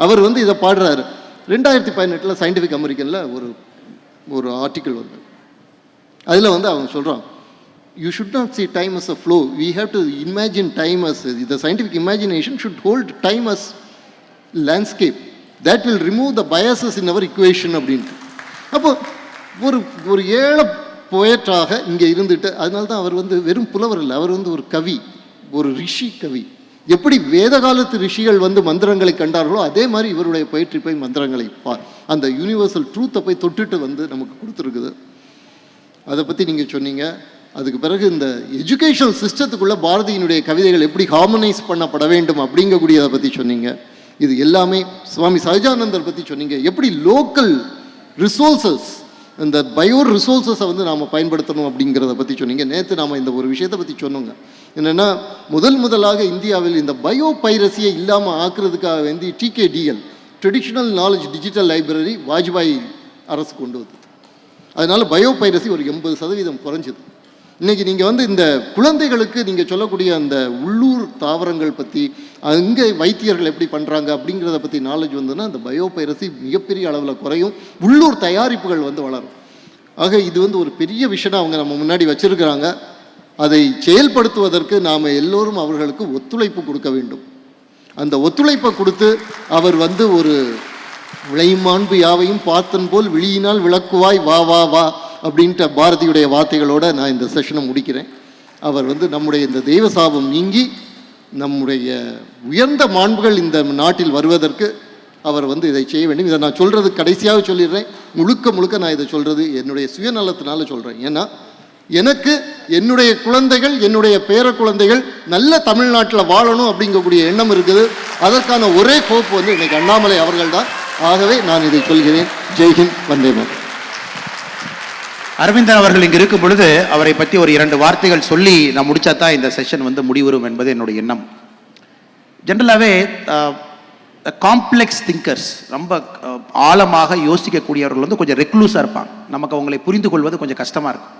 அவர் வந்து இதை பாடுறாரு. 2018 சயின்டிஃபிக் அமெரிக்கனில் ஒரு ஆர்டிக்கிள் வந்து அதில் வந்து அவங்க சொல்கிறான், you should not see time as a flow, we have to imagine time as, the scientific imagination should hold time as landscape that will remove the biases in our equation அப்படின்ட்டு. அப்போ ஒரு ஏழை போயட்டாக இங்கே இருந்துட்டு, அதனால தான் அவர் வந்து வெறும் புலவர் இல்லை, அவர் வந்து ஒரு கவி, ஒரு ரிஷி கவி. எப்படி வேத காலத்து ரிஷிகள் வந்து மந்திரங்களை கண்டார்களோ அதே மாதிரி இவருடைய போயிற்றி போய் மந்திரங்களை அந்த யூனிவர்சல் ட்ரூத்தை போய் தொட்டுட்டு வந்து நமக்கு கொடுத்துருக்குது. அதை பற்றி நீங்கள் சொன்னீங்க. அதுக்கு பிறகு இந்த எஜுகேஷனல் சிஸ்டத்துக்குள்ளே பாரதியினுடைய கவிதைகள் எப்படி ஹார்மனைஸ் பண்ணப்பட வேண்டும் அப்படிங்கக்கூடியதை பற்றி சொன்னீங்க. இது எல்லாமே சுவாமி சஹஜானந்தர் பற்றி சொன்னீங்க. எப்படி லோக்கல் ரிசோர்ஸஸ், இந்த பயோ ரிசோர்ஸஸை வந்து நாம் பயன்படுத்தணும் அப்படிங்கிறத பற்றி சொன்னீங்க. நேற்று நாம் இந்த ஒரு விஷயத்தை பற்றி சொன்னோங்க. என்னென்னா, முதலாக இந்தியாவில் இந்த பயோ பைரசியை இல்லாமல் ஆக்குறதுக்காக வேண்டி TKDL, traditional knowledge digital library, Vajpayee அரசு கொண்டு வந்தது. அதனால் பயோ பைரசி ஒரு 80% குறைஞ்சிது. இன்றைக்கி நீங்கள் வந்து இந்த குழந்தைகளுக்கு நீங்கள் சொல்லக்கூடிய அந்த உள்ளூர் தாவரங்கள் பற்றி, அங்கே வைத்தியர்கள் எப்படி பண்ணுறாங்க அப்படிங்கிறத பற்றி நாலேஜ் வந்ததுன்னா அந்த பயோ பைரசி மிகப்பெரிய அளவில் குறையும், உள்ளூர் தயாரிப்புகள் வந்து வளரும். ஆக இது வந்து ஒரு பெரிய விஷயம் அவங்க நம்ம முன்னாடி வச்சுருக்கிறாங்க. அதை செயல்படுத்துவதற்கு நாம் எல்லோரும் அவர்களுக்கு ஒத்துழைப்பு கொடுக்க வேண்டும். அந்த ஒத்துழைப்பை கொடுத்து அவர் வந்து ஒரு விளைமாண்பு யாவையும் பார்த்தன் போல் விழியினால் விளக்குவாய் வா வா வா அப்படின்ட்டு பாரதியுடைய வார்த்தைகளோடு நான் இந்த செஷனை முடிக்கிறேன். அவர் வந்து நம்முடைய இந்த தெய்வ சாபம் நீங்கி நம்முடைய உயர்ந்த மாண்புகள் இந்த நாட்டில் வருவதற்கு அவர் வந்து இதை செய்ய வேண்டும். இதை நான் சொல்கிறது கடைசியாக சொல்லிடுறேன். முழுக்க நான் இதை சொல்கிறது என்னுடைய சுயநலத்தினால சொல்கிறேன். ஏன்னா எனக்கு என்னுடைய குழந்தைகள், என்னுடைய பேர குழந்தைகள் நல்ல தமிழ்நாட்டில் வாழணும் அப்படிங்கக்கூடிய எண்ணம் இருக்குது. அதற்கான ஒரே கோப்பு வந்து இன்னைக்கு அண்ணாமலை அவர்கள் தான். ஆகவே நான் இதை சொல்கிறேன். ஜெய்ஹிந்த், வந்தே மாதரம். அரவிந்தன் அவர்கள் இங்கு இருக்கும் பொழுது அவரை பற்றி ஒரு 2 வார்த்தைகள் சொல்லி நான் முடிச்சா தான் இந்த செஷன் வந்து முடிவரும் என்பது என்னுடைய எண்ணம். ஜென்ரலாகவே காம்ப்ளெக்ஸ் திங்கர்ஸ், ரொம்ப ஆழமாக யோசிக்கக்கூடியவர்கள் வந்து கொஞ்சம் ரெக்லூஸாக இருப்பாங்க. நமக்கு அவங்களை புரிந்து கொள்வது கொஞ்சம் கஷ்டமாக இருக்கும்.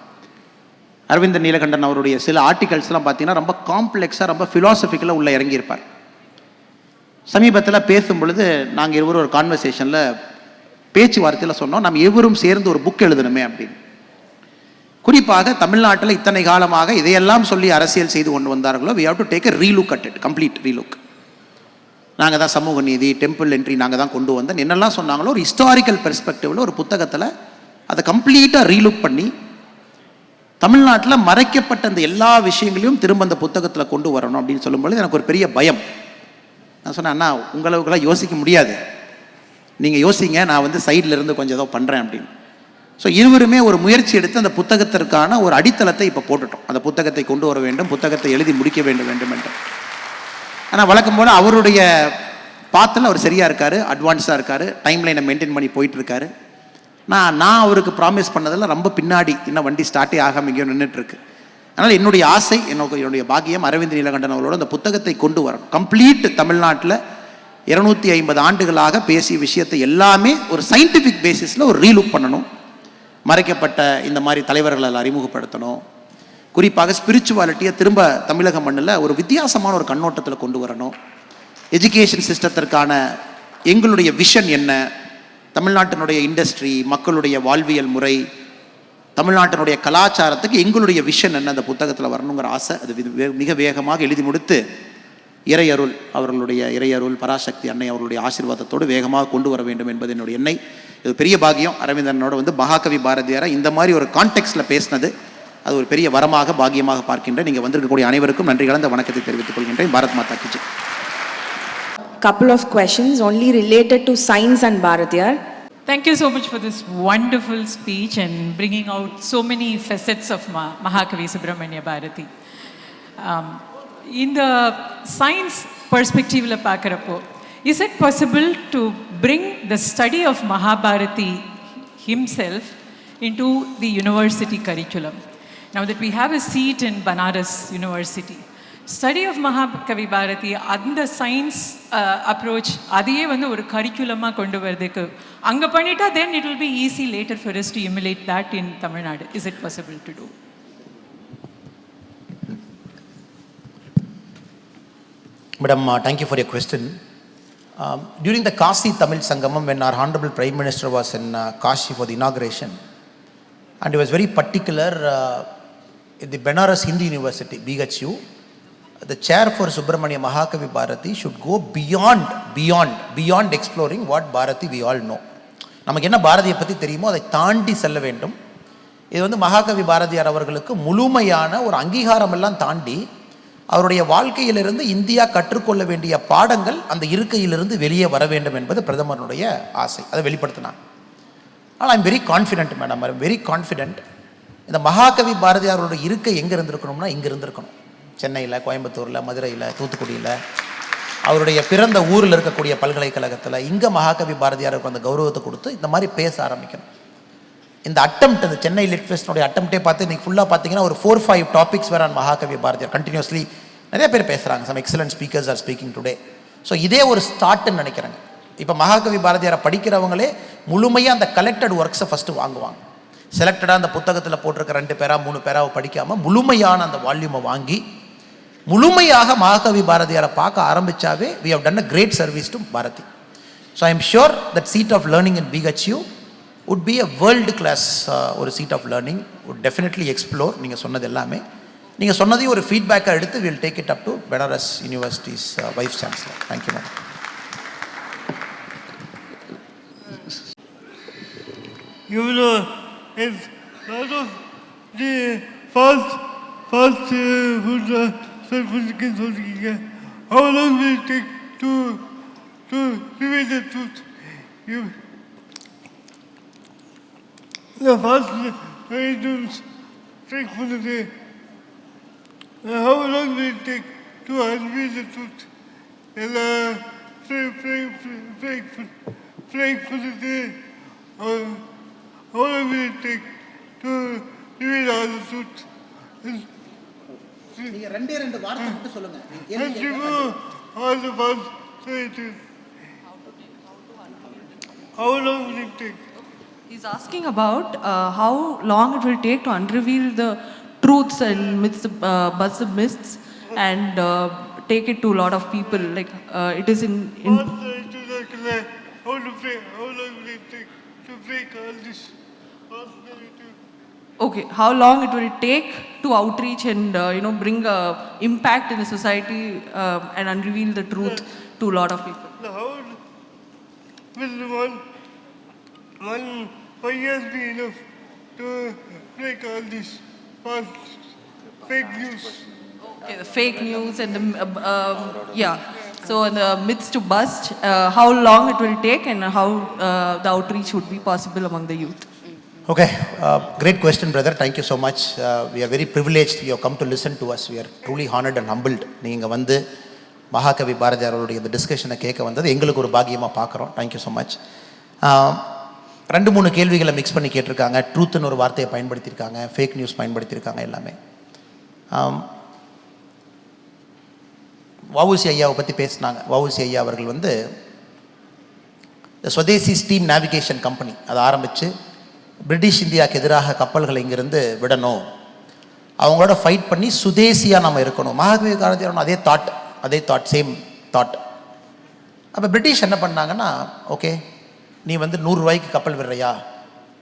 அரவிந்தன் நீலகண்டன் அவருடைய சில ஆர்டிகல்ஸ்லாம் பார்த்தீங்கன்னா ரொம்ப காம்ப்ளெக்ஸாக, ரொம்ப ஃபிலாசபிக்கலாக உள்ளே இறங்கியிருப்பார். சமீபத்தில் பேசும் பொழுது நாங்கள் இருவரும் ஒரு கான்வர்சேஷனில் பேச்சுவார்த்தையில் சொன்னோம், நம்ம எவரும் சேர்ந்து ஒரு புக் எழுதணுமே அப்படின்னு. குறிப்பாக தமிழ்நாட்டில் இத்தனை காலமாக இதையெல்லாம் சொல்லி அரசியல் செய்து கொண்டு வந்தார்களோ, we have to take a relook at it, complete relook. நாங்கள் தான் சமூக நீதி, டெம்பிள் என்ட்ரி நாங்கள் தான் கொண்டு வந்தோம் என்னெல்லாம் சொன்னாங்களோ ஒரு ஹிஸ்டாரிக்கல் பெர்ஸ்பெக்டிவில் ஒரு புத்தகத்தில் அதை கம்ப்ளீட்டாக ரீலுக் பண்ணி தமிழ்நாட்டில் மறைக்கப்பட்ட அந்த எல்லா விஷயங்களையும் திரும்ப அந்த புத்தகத்தில் கொண்டு வரணும் அப்படின்னு சொல்லும்போது எனக்கு ஒரு பெரிய பயம். நான் சொன்னேன், அண்ணா உங்களுக்கெல்லாம் யோசிக்க முடியாது, நீங்கள் யோசிங்க, நான் வந்து சைடில் இருந்து கொஞ்சம் ஏதோ பண்ணுறேன் அப்படின்னு. ஸோ இருவருமே ஒரு முயற்சி எடுத்து அந்த புத்தகத்திற்கான ஒரு அடித்தளத்தை இப்போ போட்டுட்டோம். அந்த புத்தகத்தை கொண்டு வர வேண்டும், புத்தகத்தை எழுதி முடிக்க வேண்டும் என்று. ஆனால் வழக்கம் போல் அவருடைய பாத்தில் அவர் சரியாக இருக்கார், அட்வான்ஸாக இருக்கார், டைம் லைனை மெயின்டைன் பண்ணி போயிட்டுருக்காரு. நான் அவருக்கு ப்ராமிஸ் பண்ணதெல்லாம் ரொம்ப பின்னாடி, இன்னும் வண்டி ஸ்டார்ட்டே ஆகாமல் இங்கேயோ நின்றுட்டுருக்கு. அதனால் என்னுடைய ஆசை, என்னுடைய பாக்கியம் அரவிந்த் நீலகண்டன் அவர்களோட அந்த புத்தகத்தை கொண்டு வரணும். கம்ப்ளீட் தமிழ்நாட்டில் 250 ஆண்டுகளாக பேசிய விஷயத்தை எல்லாமே ஒரு சயின்டிஃபிக் பேசிஸில் ஒரு ரீலுக் பண்ணணும். மறைக்கப்பட்ட இந்த மாதிரி தலைவர்களை அறிமுகப்படுத்தணும். குறிப்பாக ஸ்பிரிச்சுவாலிட்டியை திரும்ப தமிழக மண்ணில் ஒரு வித்தியாசமான ஒரு கண்ணோட்டத்தில் கொண்டு வரணும். எஜுகேஷன் சிஸ்டத்திற்கான எங்களுடைய விஷன் என்ன, தமிழ்நாட்டினுடைய இண்டஸ்ட்ரி, மக்களுடைய வாழ்வியல் முறை, தமிழ்நாட்டினுடைய கலாச்சாரத்துக்கு எங்களுடைய விஷன் என்ன அந்த புத்தகத்தில் வரணுங்கிற ஆசை. அது மிக வேகமாக எழுதி முடித்து இறையருள், அவர்களுடைய இறையருள், பராசக்தி அன்னை அவர்களுடைய ஆசீர்வாதத்தோடு வேகமாக கொண்டு வர வேண்டும் என்பது என்னுடைய எண்ணெய். இது பெரிய பாக்கியம். அரவிந்தனோட வந்து மகாகவி பாரதியாரை இந்த மாதிரி ஒரு கான்டெக்ஸ்டில் பேசினது அது ஒரு பெரிய வரமாக, பாக்கியமாக பார்க்கின்றேன். நீங்கள் வந்திருக்கக்கூடிய அனைவருக்கும் நன்றி கலந்த வணக்கத்தை தெரிவித்துக் கொள்கின்றேன். பாரத் மாதா கி Jai. Couple of questions only related to science and Bharatiyar. Thank you so much for this wonderful speech and bringing out so many facets of Mahakavi Subramanya Bharati. In the science perspective la paakarapo, is it possible to bring the study of Mahabharati himself into the university curriculum? now that we have a seat in Banaras University. Study of Mahakavi Bharati, அந்த science approach அதையே வந்து ஒரு கரிக்குலமாக கொண்டு வரதுக்கு அங்கே பண்ணிட்டா then it will be easy later for us to emulate that in Tamil Nadu. Is it possible to do? Madam, thank you for your question. During the Kashi Tamil Sangamam, when our Honorable Prime Minister was in Kashi for the inauguration, and he was very particular in the Benares Hindu University, BHU, the chair for Subramania Mahakavi Bharati should go beyond exploring what Bharati we all know. நமக்கு என்ன பாரதியை பற்றி தெரியுமோ அதை தாண்டி செல்ல வேண்டும். இது வந்து மகாகவி பாரதியார் அவர்களுக்கு முழுமையான ஒரு அங்கீகாரம் எல்லாம் தாண்டி அவருடைய வாழ்க்கையிலிருந்து இந்தியா கற்றுக்கொள்ள வேண்டிய பாடங்கள் அந்த இருக்கையிலிருந்து வெளியே வர வேண்டும் என்பது பிரதமருடைய ஆசை. அதை வெளிப்படுத்தினார். ஆனால் I'm very confident madam, I'm very confident. இந்த மகாகவி பாரதியாரோட இருக்கை எங்கே இருந்திருக்கணும்னா இங்கே இருந்திருக்கணும். சென்னையில், கோயம்புத்தூரில், மதுரையில், தூத்துக்குடியில், அவருடைய பிறந்த ஊரில் இருக்கக்கூடிய பல்கலைக்கழகத்தில் இங்கே மகாகவி பாரதியாருக்கு அந்த கௌரவத்தை கொடுத்து இந்த மாதிரி பேச ஆரம்பிக்கணும். இந்த அட்டம்ப்ட், இந்த சென்னை லிட்ஃபெஸ்டோடைய அட்டம்ப்டே பார்த்து இன்றைக்கி ஃபுல்லாக பார்த்தீங்கன்னா ஒரு 4-5 டாபிக்ஸ் வேறு மகாகவி பாரதியார் கண்டினியூஸ்லி நிறைய பேர் பேசுகிறாங்க. Some excellent speakers are speaking today. So இதே ஒரு ஸ்டார்ட்னு நினைக்கிறேங்க. இப்போ மகாகவி பாரதியாரை படிக்கிறவங்களே முழுமையாக அந்த கலெக்டட் ஒர்க்ஸை ஃபஸ்ட்டு வாங்குவாங்க. செலக்டடாக அந்த புத்தகத்தில் போட்டிருக்க 2 பேரா 3 பேராவை படிக்காமல் முழுமையான அந்த வால்யூமை வாங்கி முழுமையாக மகாகவி பாரதியாரை பார்க்க ஆரம்பித்தாவே we have done a great service to Bharati. So I am sure that seat of learning in BHU would be a world class ஒரு seat of learning, would definitely explore. நீங்கள் சொன்னது எல்லாமே நீங்கள் சொன்னதையும் ஒரு ஃபீட்பேக்காக எடுத்து we'll take it up to Benares University's Vice Chancellor. Thank you, madam. You know, it's lot of the first food certificate holding. How long will it take to reveal the truth? The first way to take for the day. How long will it take to unveil the truth? And pray for the day. How long will it take to reveal all the truth? நீங்க 2 வார்த்தை மட்டும் சொல்லுங்க. All the words say it. How long will it take? He's asking about how long it will take to unreveal the truths and myths, bust the myths, and take it to a lot of people. Like it is in How long will it take to break all this? Okay, how long it will take to outreach and bring impact in the society and unreveal the truth to a lot of people. How will one 5 years be enough to break all this false fake news? Okay, the fake news and the so the myths to bust, how long it will take and how the outreach would be possible among the youth. Okay, great question, brother. Thank you so much. We are very privileged. You have come to listen to us. We are truly honored and humbled. நீங்கள் வந்து மகாகவி பாரதியாரோடைய இந்த டிஸ்கஷனை கேட்க வந்தது எங்களுக்கு ஒரு பாக்கியமாக பார்க்குறோம். Thank you so much. 2-3 கேள்விகளை மிக்ஸ் பண்ணி கேட்டிருக்காங்க. ட்ரூத்துன்னு ஒரு வார்த்தையை பயன்படுத்தியிருக்காங்க, ஃபேக் நியூஸ் பயன்படுத்தியிருக்காங்க எல்லாமே. வஉசி ஐயாவை பற்றி பேசினாங்க. வஉசி ஐயா அவர்கள் வந்து இந்த ஸ்வதேசி ஸ்டீம் நேவிகேஷன் கம்பெனி அதை ஆரம்பித்து பிரிட்டிஷ் இந்தியாவுக்கு எதிராக கப்பல்களை இங்கிருந்து விடணும், அவங்களோட ஃபைட் பண்ணி சுதேசியாக நம்ம இருக்கணும். மகாகவி பாரதியார் அதே தாட் சேம் தாட். அப்போ பிரிட்டிஷ் என்ன பண்ணாங்கன்னா, ஓகே நீ வந்து 100 ரூபாய்க்கு கப்பல் விடுறியா,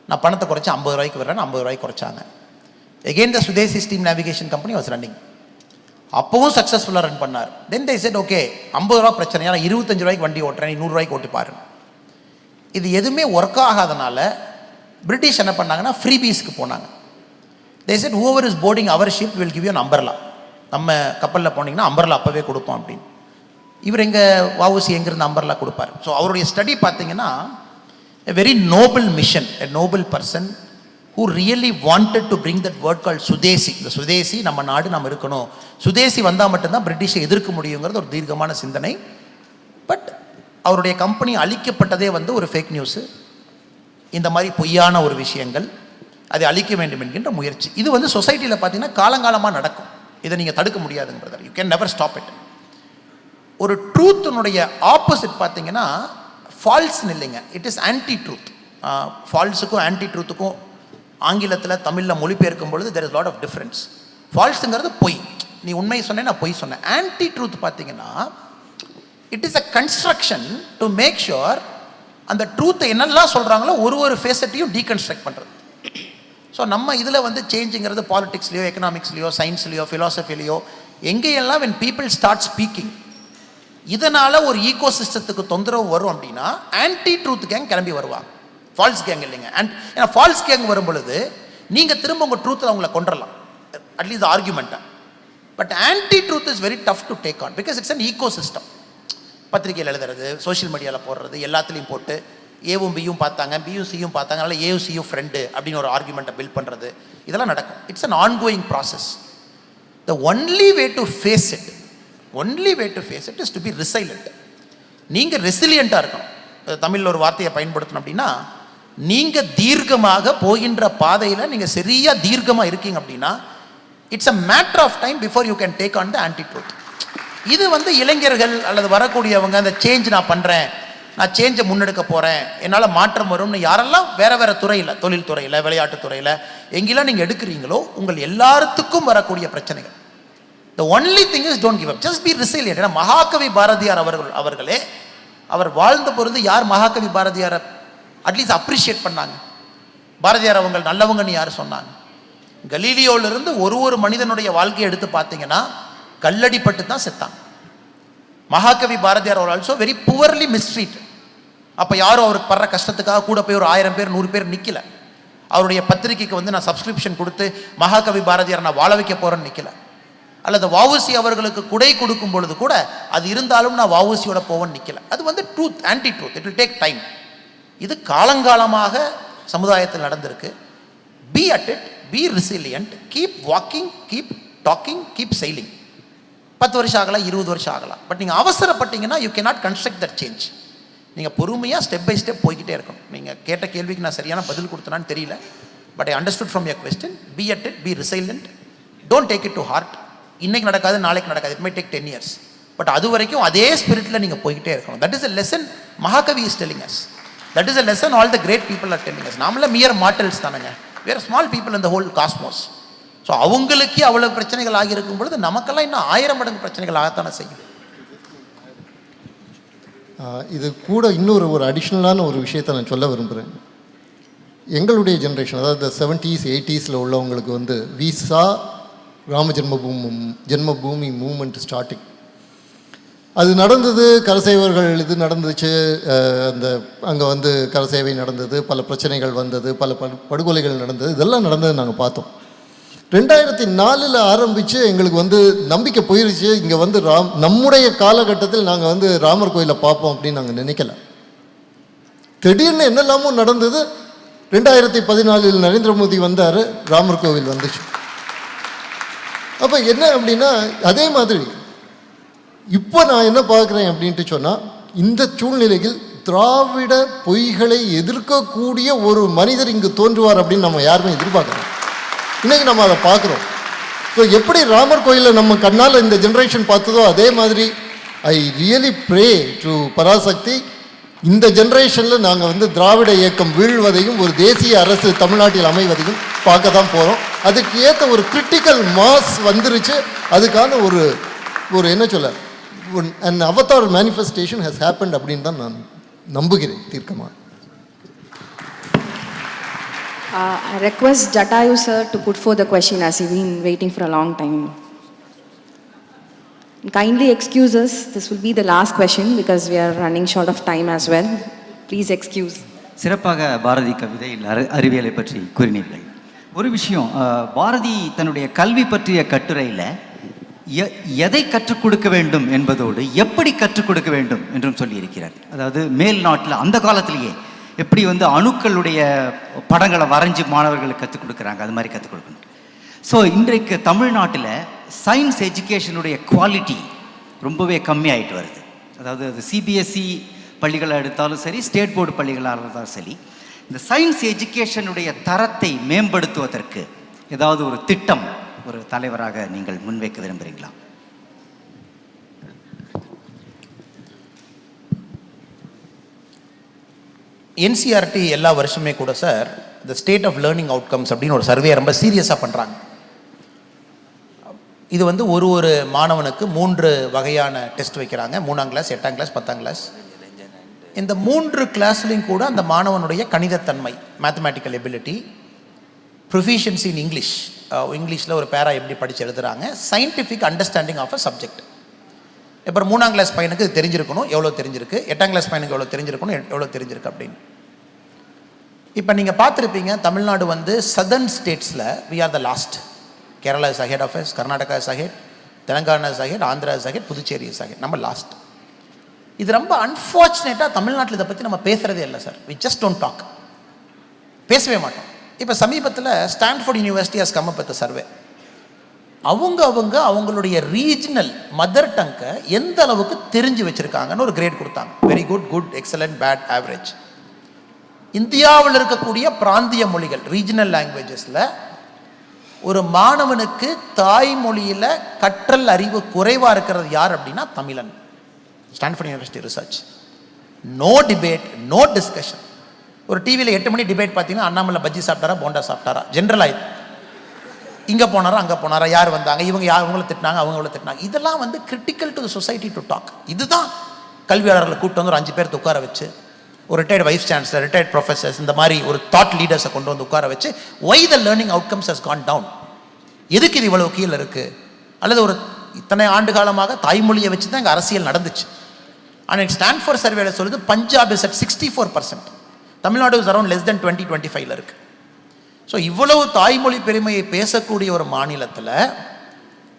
நான் பணத்தை குறைச்சி 50 ரூபாய்க்கு விடுறேன்னு 50 ரூபாய்க்கு குறைச்சாங்க. Again the Swadeshi steam navigation company was running. அப்போவும் சக்ஸஸ்ஃபுல்லாக ரன் பண்ணார். தென் தே செட் ஓகே 50 ரூபா பிரச்சனை, ஏன்னா 25 ரூபாய்க்கு வண்டி ஓட்டுறேன், நீ 100 ரூபாய்க்கு ஓட்டி பாரு. இது எதுவுமே ஒர்க் ஆகாதனால பிரிட்டிஷ் என்ன பண்ணாங்கன்னா ஃப்ரீபீஸ்க்கு போனாங்க. They said whoever is boarding our ship will give you an umbrella. நம்ம கப்பலில் போனீங்கன்னா அம்பர்லா அப்போவே கொடுப்போம் அப்படின்னு. இவர் வஉசி எங்கேருந்து அம்பர்லா கொடுப்பார். ஸோ அவருடைய ஸ்டடி பார்த்தீங்கன்னா a very noble mission, a noble person who really wanted to bring that word called சுதேசி. இந்த சுதேசி நம்ம நாடு நம்ம இருக்கணும், சுதேசி வந்தால் மட்டும்தான் பிரிட்டிஷை எதிர்க்க முடியுங்கிறது ஒரு தீர்க்கமான சிந்தனை. பட் அவருடைய கம்பெனி அழிக்கப்பட்டதே வந்து ஒரு ஃபேக் நியூஸு, இந்த மாதிரி பொய்யான ஒரு விஷயங்கள். அதை அழிக்க வேண்டும் என்கின்ற முயற்சி. இது வந்து சொசைட்டியில் பார்த்தீங்கன்னா காலங்காலமாக நடக்கும். இதை நீங்கள் தடுக்க முடியாதுங்க brother. You can never stop it. ஒரு ட்ரூத்தினுடைய ஆப்போசிட் பார்த்தீங்கன்னா ஃபால்ஸ்னு இல்லைங்க, இட் இஸ் ஆன்டி ட்ரூத். ஃபால்ஸுக்கும் ஆன்டி ட்ரூத்துக்கும் ஆங்கிலத்தில் தமிழில் மொழிபெயர்க்கும் பொழுது there is lot of difference. ஃபால்ஸுங்கிறது பொய், நீ உண்மை சொன்னேன் நான் பொய் சொன்னேன். ஆன்டி ட்ரூத் பார்த்தீங்கன்னா it is a construction to make sure அந்த ட்ரூத்தை என்னெல்லாம் சொல்கிறாங்களோ ஒரு ஃபேஸட்டையும் டீகன்ஸ்ட்ரக்ட் பண்ணுறது. ஸோ நம்ம இதில் வந்து சேஞ்சுங்கிறது பாலிட்டிக்ஸ்லையோ எக்கனாமிக்ஸ்லையோ சயின்ஸ்லையோ ஃபிலாசபிலையோ எங்கேயெல்லாம் when people start speaking இதனால் ஒரு ஈகோ சிஸ்டத்துக்கு தொந்தரவு வரும் அப்படின்னா ஆன்டி ட்ரூத் கேங் கிளம்பி வருவாங்க, ஃபால்ஸ் கேங் இல்லைங்க. அண்ட் ஏன்னா ஃபால்ஸ் கேங் வரும் பொழுது நீங்கள் திரும்ப உங்கள் ட்ரூத்தில் அவங்கள கொண்டுடலாம், அட்லீஸ்ட் ஆர்குமெண்ட்டாக. But anti truth is very tough to take on because it's an ego system. பத்திரிகையில் எழுதுறது, சோஷியல் மீடியாவில் போடுறது, எல்லாத்துலேயும் போட்டு ஏவும் பியும் பார்த்தாங்க, பியும் சியும் பார்த்தாங்க, அதனால் ஏவும் சியும் ஃப்ரெண்டு அப்படின்னு ஒரு ஆர்குமெண்ட்டை பில்ட் பண்ணுறது, இதெல்லாம் நடக்கும். It's an ongoing process. The only way to face it is to be resilient. நீங்கள் ரெசிலியண்ட்டாக இருக்கணும். தமிழில் ஒரு வார்த்தையை பயன்படுத்தணும் அப்படின்னா, நீங்கள் தீர்க்கமாக போகின்ற பாதையில் நீங்கள் சரியாக தீர்க்கமாக இருக்கீங்க அப்படின்னா it's a matter of time before you can take on the anti truth. இது வந்து இளைஞர்கள் அல்லது வரக்கூடியவங்க அந்த சேஞ்ச் நான் பண்ணுறேன், நான் சேஞ்சை முன்னெடுக்க போகிறேன், என்னால் மாற்றம் வரும்னு யாரெல்லாம் வேறு துறையில், தொழில் துறையில், விளையாட்டு துறையில் எங்கெல்லாம் நீங்கள் எடுக்கிறீங்களோ உங்கள் எல்லாத்துக்கும் வரக்கூடிய பிரச்சனைகள். The only thing is don't give up, just be resilient. ஏன்னா மகாகவி பாரதியார் அவர்களே அவர் வாழ்ந்த பொழுது யார் மகாகவி பாரதியாரை அட்லீஸ்ட் அப்ரிஷியேட் பண்ணாங்க? பாரதியார் அவங்க நல்லவங்கன்னு யார் சொன்னாங்க? கலீலியோவிலிருந்து ஒரு மனிதனுடைய வாழ்க்கையை எடுத்து பார்த்தீங்கன்னா கல்லடிப்பட்டு தான் செத்தாங்க. மகாகவி பாரதியார் அவர் ஆல்சோ வெரி புவர்லி மிஸ்ட்ரீட். அப்போ யாரும் அவருக்கு படுற கஷ்டத்துக்காக கூட போய் ஒரு 1000 பேர் 100 பேர் நிற்கல. அவருடைய பத்திரிகைக்கு வந்து நான் சப்ஸ்கிரிப்ஷன் கொடுத்து மகாகவி பாரதியார் நான் வாழ வைக்க போகிறேன்னு நிற்கல. அல்லது வஉசி அவர்களுக்கு குடை கொடுக்கும் பொழுது கூட அது இருந்தாலும் நான் வஉசியோட போவேன்னு நிற்கல. அது வந்து truth, anti truth. It will take time. இது காலங்காலமாக சமுதாயத்தில் நடந்திருக்கு. Be at it, be resilient, keep walking, keep talking, keep sailing. 10 வருஷம் ஆகலாம், 20 வருஷம் ஆகலாம். பட் நீங்கள் அவசரப்பட்டீங்கன்னா you cannot construct that change. நீங்கள் பொறுமையாக ஸ்டெப் பை ஸ்டெப் போய்கிட்டே இருக்கணும். நீங்கள் கேட்ட கேள்விக்கு நான் சரியான பதில் கொடுத்தனான்னு தெரியல. But I understood from your question. Be at it, be resilient, don't take it to heart. இன்னைக்கு நடக்காது, நாளைக்கு நடக்காது, it may take 10 years. But அது வரைக்கும் அதே ஸ்பிரிட்டில் நீங்கள் போய்கிட்டே இருக்கணும். That is a lesson Mahakavi is telling us. That is a lesson all the great people are telling us. நாமளே மியர் மார்டல்ஸ் தானேங்க, வேறு small people in the whole cosmos. So அவங்களுக்கே அவ்வளோ பிரச்சனைகள் ஆகியிருக்கும் பொழுது நமக்கெல்லாம் இன்னும் 1000 மடங்கு பிரச்சனைகள் ஆகத்தானே செய்யும். இது கூட இன்னொரு அடிஷ்னலான ஒரு விஷயத்தை நான் சொல்ல விரும்புகிறேன். எங்களுடைய ஜென்ரேஷன், அதாவது 70s 80s உள்ளவங்களுக்கு வந்து விசா ராம ஜென்மபூமி மூமெண்ட் ஸ்டார்டிங் அது நடந்தது. கரசேவர்கள் இது நடந்துச்சு, அந்த அங்கே வந்து கரசேவை நடந்தது, பல பிரச்சனைகள் வந்தது, பல படுகொலைகள் நடந்தது, இதெல்லாம் நடந்தது நாங்கள் பார்த்தோம். 2004 ஆரம்பித்து எங்களுக்கு வந்து நம்பிக்கை போயிருச்சு. இங்கே வந்து நம்முடைய காலகட்டத்தில் நாங்கள் வந்து ராமர் கோயிலை பார்ப்போம் அப்படின்னு நாங்கள் நினைக்கல. திடீர்னு என்னெல்லாமோ நடந்தது. 2014 நரேந்திர மோடி வந்தார், ராமர் கோவில் வந்துச்சு. அப்போ என்ன அப்படின்னா, அதே மாதிரி இப்போ நான் என்ன பார்க்குறேன் அப்படின்ட்டு சொன்னால், இந்த சூழ்நிலையில் திராவிட பொய்களை எதிர்க்கக்கூடிய ஒரு மனிதர் இங்கு தோன்றுவார் அப்படின்னு நம்ம யாருமே எதிர்பார்க்குறோம். இன்றைக்கி நம்ம அதை பார்க்குறோம். ஸோ எப்படி ராமர் கோயிலில் நம்ம கண்ணால் இந்த ஜென்ரேஷன் பார்த்ததோ அதே மாதிரி I really pray to Parasakthi, இந்த ஜென்ரேஷனில் நாங்கள் வந்து திராவிட இயக்கம் வீழ்வதையும் ஒரு தேசிய அரசு தமிழ்நாட்டில் அமைவதையும் பார்க்க தான் போகிறோம். அதுக்கு ஏற்ற ஒரு கிரிட்டிக்கல் மாஸ் வந்துருச்சு. அதுக்கான ஒரு என்ன சொல்ல, an avatar manifestation has happened அப்படின்னு தான் நான் நம்புகிறேன் தீர்க்கமாக. I request Jatayu sir to put forth the question as he's been waiting for a long time. Kindly excuse us, this will be the last question because we are running short of time as well. Please excuse. சிறப்பாக பாரதி கவிதை அறிவியலை பற்றி கூறினீர்கள். ஒரு விஷயம், பாரதி தன்னுடைய கல்வி பற்றிய கட்டுரையில் எதை கற்றுக் கொடுக்க வேண்டும் என்பதோடு எப்படி கற்றுக் கொடுக்க வேண்டும் என்றும் சொல்லியிருக்கிறார். அதாவது மேல் நாட்டில் அந்த காலத்திலேயே எப்படி வந்து அணுக்களுடைய படங்களை வரைஞ்சி மாணவர்களுக்கு கற்றுக் கொடுக்குறாங்க, அது மாதிரி கற்றுக் கொடுக்கணும். ஸோ இன்றைக்கு தமிழ்நாட்டில் சயின்ஸ் எஜுகேஷனுடைய குவாலிட்டி ரொம்பவே கம்மியாயிட்டு வருது. அதாவது அது சிபிஎஸ்சி பள்ளிகளை எடுத்தாலும் சரி, ஸ்டேட் போர்டு பள்ளிகளாக இருந்தாலும் சரி, இந்த சயின்ஸ் எஜுகேஷனுடைய தரத்தை மேம்படுத்துவதற்கு ஏதாவது ஒரு திட்டம் ஒரு தலைவராக நீங்கள் முன்வைக்க விரும்புகிறீங்களா? என்சிஆர்டி எல்லா வருஷமே கூட சார் இந்த ஸ்டேட் ஆஃப் லேர்னிங் அவுட்கம்ஸ் அப்படின்னு ஒரு சர்வே ரொம்ப சீரியஸாக பண்ணுறாங்க. இது வந்து ஒரு மாணவனுக்கு 3 வகையான டெஸ்ட் வைக்கிறாங்க. 3ஆம் கிளாஸ், 8ஆம் கிளாஸ், 10ஆம் கிளாஸ். இந்த 3 கிளாஸ்லையும் கூட அந்த மாணவனுடைய கணிதத்தன்மை, mathematical ability, proficiency in English, இங்கிலீஷில் ஒரு பேரா எப்படி படித்து எழுதுகிறாங்க, scientific understanding of a subject. இப்போ 3ஆம் கிளாஸ் பையனுக்கு இது தெரிஞ்சிருக்கணும், எவ்வளோ தெரிஞ்சிருக்கு, 8ஆம் கிளாஸ் பையனுக்கு எவ்வளோ தெரிஞ்சிருக்கணும், எவ்வளோ தெரிஞ்சிருக்கு அப்படின்னு. இப்போ நீங்கள் பார்த்துருப்பீங்க, தமிழ்நாடு வந்து southern ஸ்டேட்ஸில் we are the last. Kerala is ahead of us, Karnataka is ahead, Telangana is ahead, Andhra is ahead, Puducherry is ahead. நம்ம லாஸ்ட். இது ரொம்ப அன்ஃபார்ச்சுனேட்டாக தமிழ்நாட்டில் இதை பற்றி நம்ம பேசுகிறதே இல்லை sir. We just don't talk. பேசவே மாட்டோம். இப்போ சமீபத்தில் Stanford university has come up with survey. அவங்களுடைய ரீஜனல் மதர் டங்கை எந்த அளவுக்கு தெரிஞ்சு வச்சுருக்காங்கன்னு ஒரு கிரேட் கொடுத்தாங்க. Very good, good, excellent, bad, average. இந்தியாவில் இருக்கக்கூடிய பிராந்திய மொழிகள், ரீஜனல் லாங்குவேஜஸில் ஒரு மாணவனுக்கு தாய்மொழியில் கற்றல் அறிவு குறைவாக இருக்கிறது யார் அப்படின்னா தமிழன். Stanford University research. No debate, no discussion. ஒரு டிவியில் 8 மணி டிபேட் பார்த்தீங்கன்னா அண்ணாமலை பஜ்ஜி சாப்பிட்டாரா, போண்டா சாப்பிட்டாரா, ஜென்ரலாக இது. இங்கே போனாரா, அங்கே போனாரா, யார் வந்தாங்க, அவங்கள திட்டினாங்க, அவங்கள திட்டினாங்க. இதெல்லாம் வந்து critical to society to talk. இதுதான் கல்வியாளர்களை கூப்பிட்டு வந்து ஒரு 5 பேர் உட்கார வச்சு, ஒரு retired vice chancellor, retired professors, இந்த மாதிரி ஒரு தாட் லீடர்ஸை கொண்டு வந்து உட்கார வச்சு, why the learning outcomes has gone down, எதுக்கு இது இவ்வளவு கீழே இருக்குது, அல்லது ஒரு இத்தனை ஆண்டு காலமாக தாய்மொழியை வச்சு தான் இங்கே அரசியல் நடந்துச்சு. ஆனால் ஸ்டான்ஃபோர்ட் சர்வேல சொல்லுது Punjab is at 64%, Tamil Nadu is around less than 20-25 இருக்குது. ஸோ இவ்வளவு தாய்மொழி பெருமையை பேசக்கூடிய ஒரு மாநிலத்தில்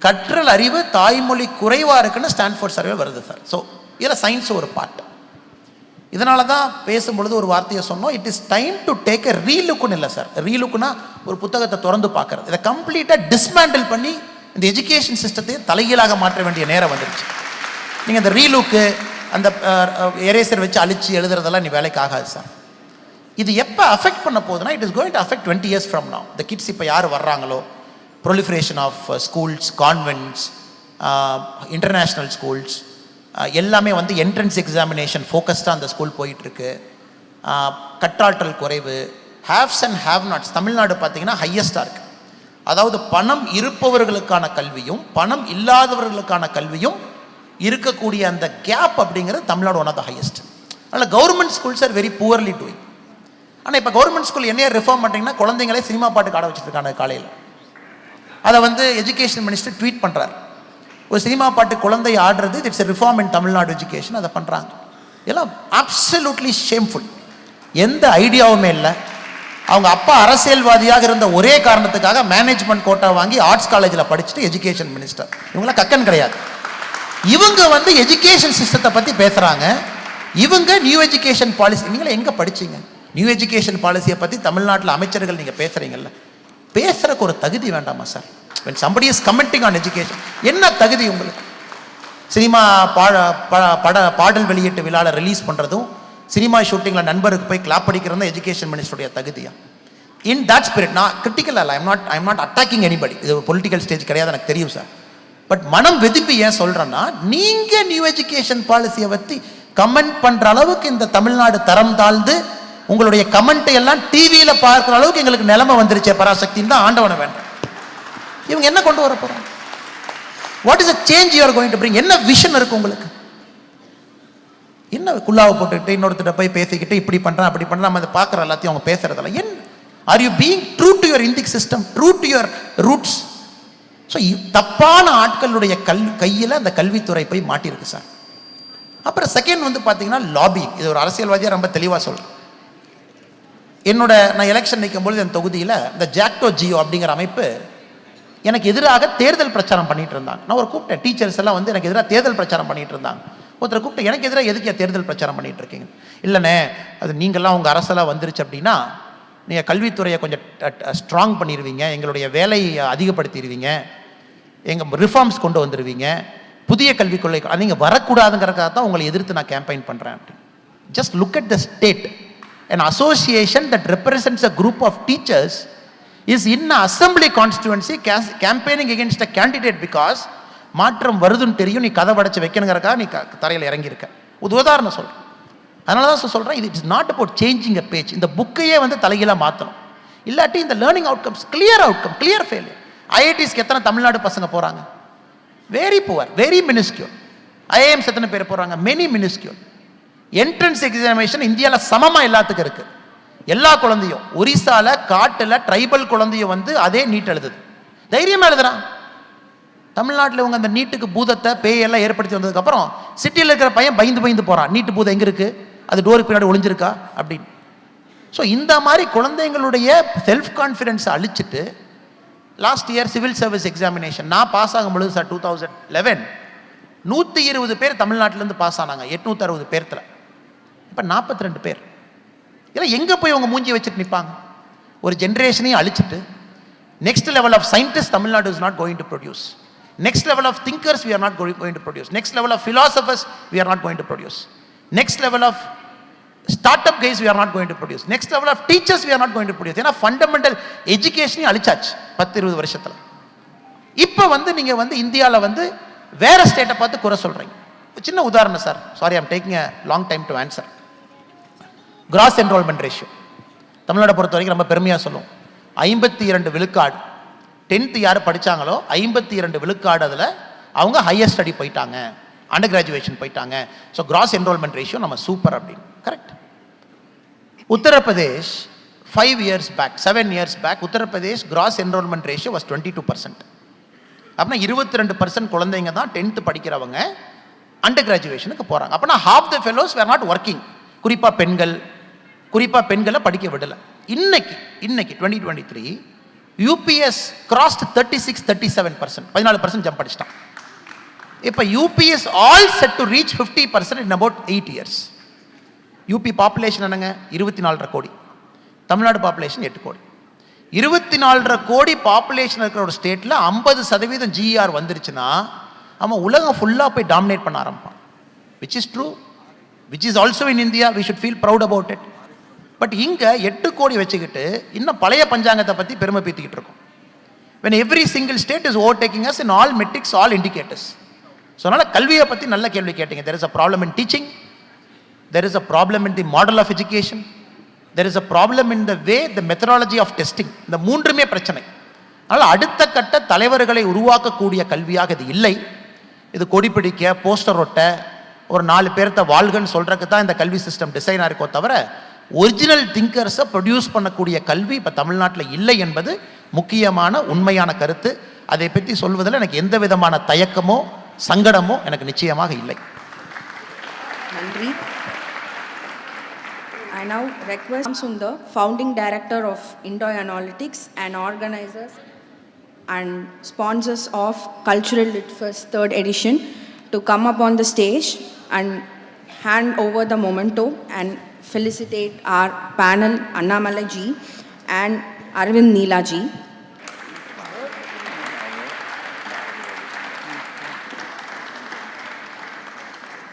கற்றல் அறிவு தாய்மொழி குறைவாக இருக்குன்னு ஸ்டான்ஃபோர்ட் சர்வே வருது சார். ஸோ இதில் சயின்ஸ் ஒரு பார்ட். இதனால தான் பேசும்பொழுது ஒரு வார்த்தையை சொன்னோம், it is time to take a ரீலுக்குன்னு. இல்லை சார், ரீலுக்குன்னா ஒரு புத்தகத்தை திறந்து பார்க்குறது. இதை கம்ப்ளீட்டாக டிஸ்மேண்டில் பண்ணி இந்த எஜுகேஷன் சிஸ்டத்தை தலைகீழாக மாற்ற வேண்டிய நேரம் வந்துருச்சு. நீங்கள் இந்த ரீலுக்கு அந்த எரேசர் வச்சு அழிச்சு எழுதுறதெல்லாம் நீ வேலைக்கு ஆகாது சார். இது எப்போ அஃபெக்ட் பண்ண போகுதுன்னா, it is going to affect 20 years from now. இந்த கிட்ஸ் இப்போ யார் வர்றாங்களோ, proliferation of schools, convents, international schools எல்லாமே வந்து என்ட்ரன்ஸ் எக்ஸாமினேஷன் ஃபோக்கஸ்டாக அந்த ஸ்கூல் போயிட்டுருக்கு. கற்றாற்றல் குறைவு, haves and have nots. Tamil Nadu பார்த்தீங்கன்னா ஹையஸ்டாக இருக்குது. அதாவது பணம் இருப்பவர்களுக்கான கல்வியும் பணம் இல்லாதவர்களுக்கான கல்வியும் இருக்கக்கூடிய அந்த கேப் அப்படிங்கிறது Tamil Nadu one of the highest. அதனால் government schools are very poorly doing. ஆனால் இப்போ கவர்மெண்ட் ஸ்கூல் என்னையா ரிஃபார்ம் பண்ணிங்கன்னா, குழந்தைங்களே சினிமா பாட்டுக்கு ஆட வச்சுருக்காங்க காலையில். அதை வந்து எஜுகேஷன் மினிஸ்டர் ட்வீட் பண்ணுறாரு, ஒரு சினிமா பாட்டு குழந்தை ஆடுறது, it's a reform in Tamil Nadu education. அதை பண்ணுறாங்க. எல்லாம் அப்சல்யூட்லி ஷேம்ஃபுல். எந்த ஐடியாவுமே இல்லை. அவங்க அப்பா அரசியல்வாதியாக இருந்த ஒரே காரணத்துக்காக மேனேஜ்மெண்ட் கோட்டா வாங்கி ஆர்ட்ஸ் காலேஜில் படிச்சுட்டு எஜுகேஷன் மினிஸ்டர். இவங்களாம் கக்கன் கிடையாது. இவங்க வந்து எஜுகேஷன் சிஸ்டத்தை பற்றி பேசுகிறாங்க. இவங்க நியூ எஜுகேஷன் பாலிசி. நீங்களே எங்கே படிச்சிங்க? நியூ எஜுகேஷன் பாலிசியை பற்றி தமிழ்நாட்டில் அமைச்சர்கள் நீங்கள் பேசுகிறீங்கல்ல, பேசுகிறக்கு ஒரு தகுதி வேண்டாமா sir? when somebody is commenting on education, என்ன தகுதி உங்களுக்கு? சினிமா பாடல் வெளியீட்டு விழாவில் ரிலீஸ் பண்ணுறதும் சினிமா ஷூட்டிங்கில் நண்பருக்கு போய் கிளாப் அடிக்கிறது தான் எஜுகேஷன் மினிஸ்டருடைய தகுதியா? இன் தட் ஸ்பிரிட் நான் கிரிட்டிக்கல் அல்ல, ஐம் நாட் அட்டாக்கிங் எனிபடி. இது பொலிட்டிக்கல் ஸ்டேஜ் கிடையாது, எனக்கு தெரியும் சார். பட் மனம் வெதுப்பி ஏன் சொல்கிறேன்னா, நீங்கள் நியூ எஜுகேஷன் பாலிசியை பற்றி கமெண்ட் பண்ணுற அளவுக்கு இந்த தமிழ்நாடு தரம் தாழ்ந்து உங்களுடைய கமெண்ட்டை எல்லாம் டிவியில் பார்க்குற அளவுக்கு எங்களுக்கு நிலைமை வந்துருச்சே பராசக்தின்னு தான் ஆண்டவனை வேண்டாம். இவங்க என்ன கொண்டு வர போகிறாங்க? What is a change you are going to bring? என்ன விஷன் இருக்கு உங்களுக்கு? என்ன குல்லாவை போட்டுக்கிட்டு இன்னொருத்திட்ட போய் பேசிக்கிட்டு இப்படி பண்ணுறேன் அப்படி பண்ணுறேன், நம்ம அதை பார்க்குற எல்லாத்தையும் அவங்க பேசுறதெல்லாம் என்ன? Are you being true to your Indic system, true to your roots? So தப்பான ஆட்களுடைய கையில் அந்த கல்வித்துறை போய் மாட்டியிருக்கு சார். அப்புறம் செகண்ட் வந்து பார்த்தீங்கன்னா லாபிங். இது ஒரு அரசியல்வாதியாக ரொம்ப தெளிவாக சொல்கிறேன். நான் எலெக்ஷன் நிற்கும்போது என் தொகுதியில் இந்த ஜாக்டோ ஜியோ அப்படிங்கிற அமைப்பு எனக்கு எதிராக தேர்தல் பிரச்சாரம் பண்ணிட்டு இருந்தாங்க. நான் ஒரு கூப்பிட்டேன், டீச்சர்ஸ் எல்லாம் வந்து எனக்கு எதிராக தேர்தல் பிரச்சாரம் பண்ணிட்டு இருந்தாங்க. ஒருத்தரை கூப்பிட்டு, எனக்கு எதிராக எதுக்கு தேர்தல் பிரச்சாரம் பண்ணிட்டு இருக்கீங்க? இல்லைண்ணே, அது நீங்கள்லாம் உங்கள் அரசெல்லாம் வந்துருச்சு அப்படின்னா நீங்கள் கல்வித்துறையை கொஞ்சம் ஸ்ட்ராங் பண்ணிடுவீங்க, எங்களுடைய வேலையை அதிகப்படுத்திடுவீங்க, எங்கள் ரிஃபார்ம்ஸ் கொண்டு வந்துடுவீங்க, புதிய கல்விக் கொள்கை நீங்கள் வரக்கூடாதுங்கிறதுக்காக தான் உங்களை எதிர்த்து நான் கேம்பெயின் பண்ணுறேன் அப்படின்னு. Just look at the state. an association that represents a group of teachers is in an assembly constituency campaigning against a candidate because மாற்றம் வருதுன்னு தெரியும், நீ கதை வடைச்சு வைக்கணுங்கிறக்கா நீ தரையில் இறங்கியிருக்க. உதாரணம் சொல்கிறேன். அதனால தான் சொல்கிறேன், இது it's not about changing a page. இந்த புக்கையே வந்து தலைகீழாக மாற்றணும். இல்லாட்டி இந்த லேர்னிங் அவுட்கம்ஸ் கிளியர் ஃபெயிலியர். ஐஐடிஸ்க்கு எத்தனை தமிழ்நாடு பசங்க போகிறாங்க? Very poor, very minuscule. IIMs எத்தனை பேர் போகிறாங்க? Many minuscule. என்ட்ரன்ஸ் எக்ஸாமினேஷன் இந்தியாவில் சமமாக எல்லாத்துக்கும் இருக்குது. எல்லா குழந்தையும் ஒரிசால காட்டில் ட்ரைபல் குழந்தையும் வந்து அதே நீட் எழுதுது, தைரியமாக எழுதுறான். தமிழ்நாட்டில் இவங்க அந்த நீட்டுக்கு பூதத்தை பேயெல்லாம் ஏற்படுத்தி வந்ததுக்கப்புறம் சிட்டியில் இருக்கிற பையன் பயந்து போகிறான், நீட்டு பூதம் எங்கே இருக்குது, அது டோருக்கு பின்னாடி ஒளிஞ்சிருக்கா அப்படின்னு. ஸோ இந்த மாதிரி குழந்தைங்களுடைய செல்ஃப் கான்ஃபிடென்ஸை அழிச்சிட்டு last year civil service examination நான் பாஸ் ஆகும் பொழுது சார் 2011 120 பேர் தமிழ்நாட்டிலேருந்து பாஸ் ஆனாங்க 860 பேர்த்தில். இப்போ 42 பேர். இதெல்லாம் எங்கே போய் அவங்க மூஞ்சி வச்சுட்டு நிற்பாங்க? ஒரு ஜென்ரேஷனையும் அழிச்சிட்டு next level of scientist Tamil Nadu is not going to produce. Next level of thinkers we are not going to produce. Next level of philosophers we are not going to produce. Next level of startup guys we are not going to produce. Next level of teachers we are not going to produce. ஏன்னா fundamental எஜுகேஷனே அழிச்சாச்சு 10-20 வருஷத்தில். இப்போ வந்து நீங்கள் வந்து இந்தியாவில் வந்து வேற ஸ்டேட்டை பார்த்து குறை சொல்கிறீங்க. சின்ன உதாரணம் sir, sorry I'm taking a long time to answer. Cross enrolment ratio தமிழ்நாடை பொறுத்த வரைக்கும் ரொம்ப பெருமையாக சொல்லுவோம். 52 விழுக்காடு 10th யார் படித்தாங்களோ 52 விழுக்காடு அதில் அவங்க ஹையர் ஸ்டடி போயிட்டாங்க, அண்டர் கிராஜுவேஷன் போயிட்டாங்க. ஸோ கிராஸ் என்ரோல்மெண்ட் ரேஷியோ நம்ம சூப்பர் அப்படின்னு. Correct. Uttar Pradesh 7 years back Uttar Pradesh cross enrolment ratio was 22%. அப்படின்னா 22% குழந்தைங்க தான் 10th படிக்கிறவங்க அண்டர் கிராஜுவேஷனுக்கு போகிறாங்க. அப்படின்னா half the fellows were not working. குறிப்பாக பெண்களை படிக்க விடலை. இன்னைக்கு 2023 UPS crossed 36-37%, 14% ஜம்ப் அடிச்சிட்டான். இப்போ UPS all set to reach 50% in about 8 years. UP population என்னங்க 24.5 கோடி, தமிழ்நாடு பாப்புலேஷன் 8 கோடி. 24.5 கோடி பாப்புலேஷன் இருக்கிற ஒரு ஸ்டேட்டில் 50% GR வந்துருச்சுன்னா அவன் உலகம் ஃபுல்லாக போய் டாமினேட் பண்ண ஆரம்பிப்பான். which is true, which is also in India, we should feel proud about it. But இங்கே 8 கோடி வச்சுக்கிட்டு இன்னும் பழைய பஞ்சாங்கத்தை பற்றி பெருமை பீத்திக்கிட்டு இருக்கோம். when every single state is overtaking us in all metrics, all indicators. So அதனால் கல்வியை பற்றி நல்ல கேள்வி கேட்டீங்க. there is a problem in teaching, there is a problem in the model of education, there is a problem in the way, the methodology of testing. இந்த மூன்றுமே பிரச்சனை. அதனால் அடுத்த கட்ட தலைவர்களை உருவாக்கக்கூடிய கல்வியாக இது இல்லை. இது கொடி பிடிக்க, போஸ்டர் ஒட்ட, ஒரு 4 பேர்த்த வாழ்கன்னு சொல்கிறதுக்கு தான் இந்த கல்வி சிஸ்டம் டிசைனாக இருக்கோ தவிர ஒரிஜினல் திங்கர்ஸை ப்ரொடியூஸ் பண்ணக்கூடிய கல்வி இப்போ தமிழ்நாட்டில் இல்லை என்பது முக்கியமான உண்மையான கருத்து. அதை பற்றி சொல்வதில் எனக்கு எந்த விதமான தயக்கமோ சங்கடமோ எனக்கு நிச்சயமாக இல்லை. நன்றி. I now request Sundar, founding director of Indo Analytics and organizers and sponsors of Cultural Litfest' 3rd edition, to come up on the stage and hand over the memento and felicitate our panel Annamalai ji and Aravindan ji.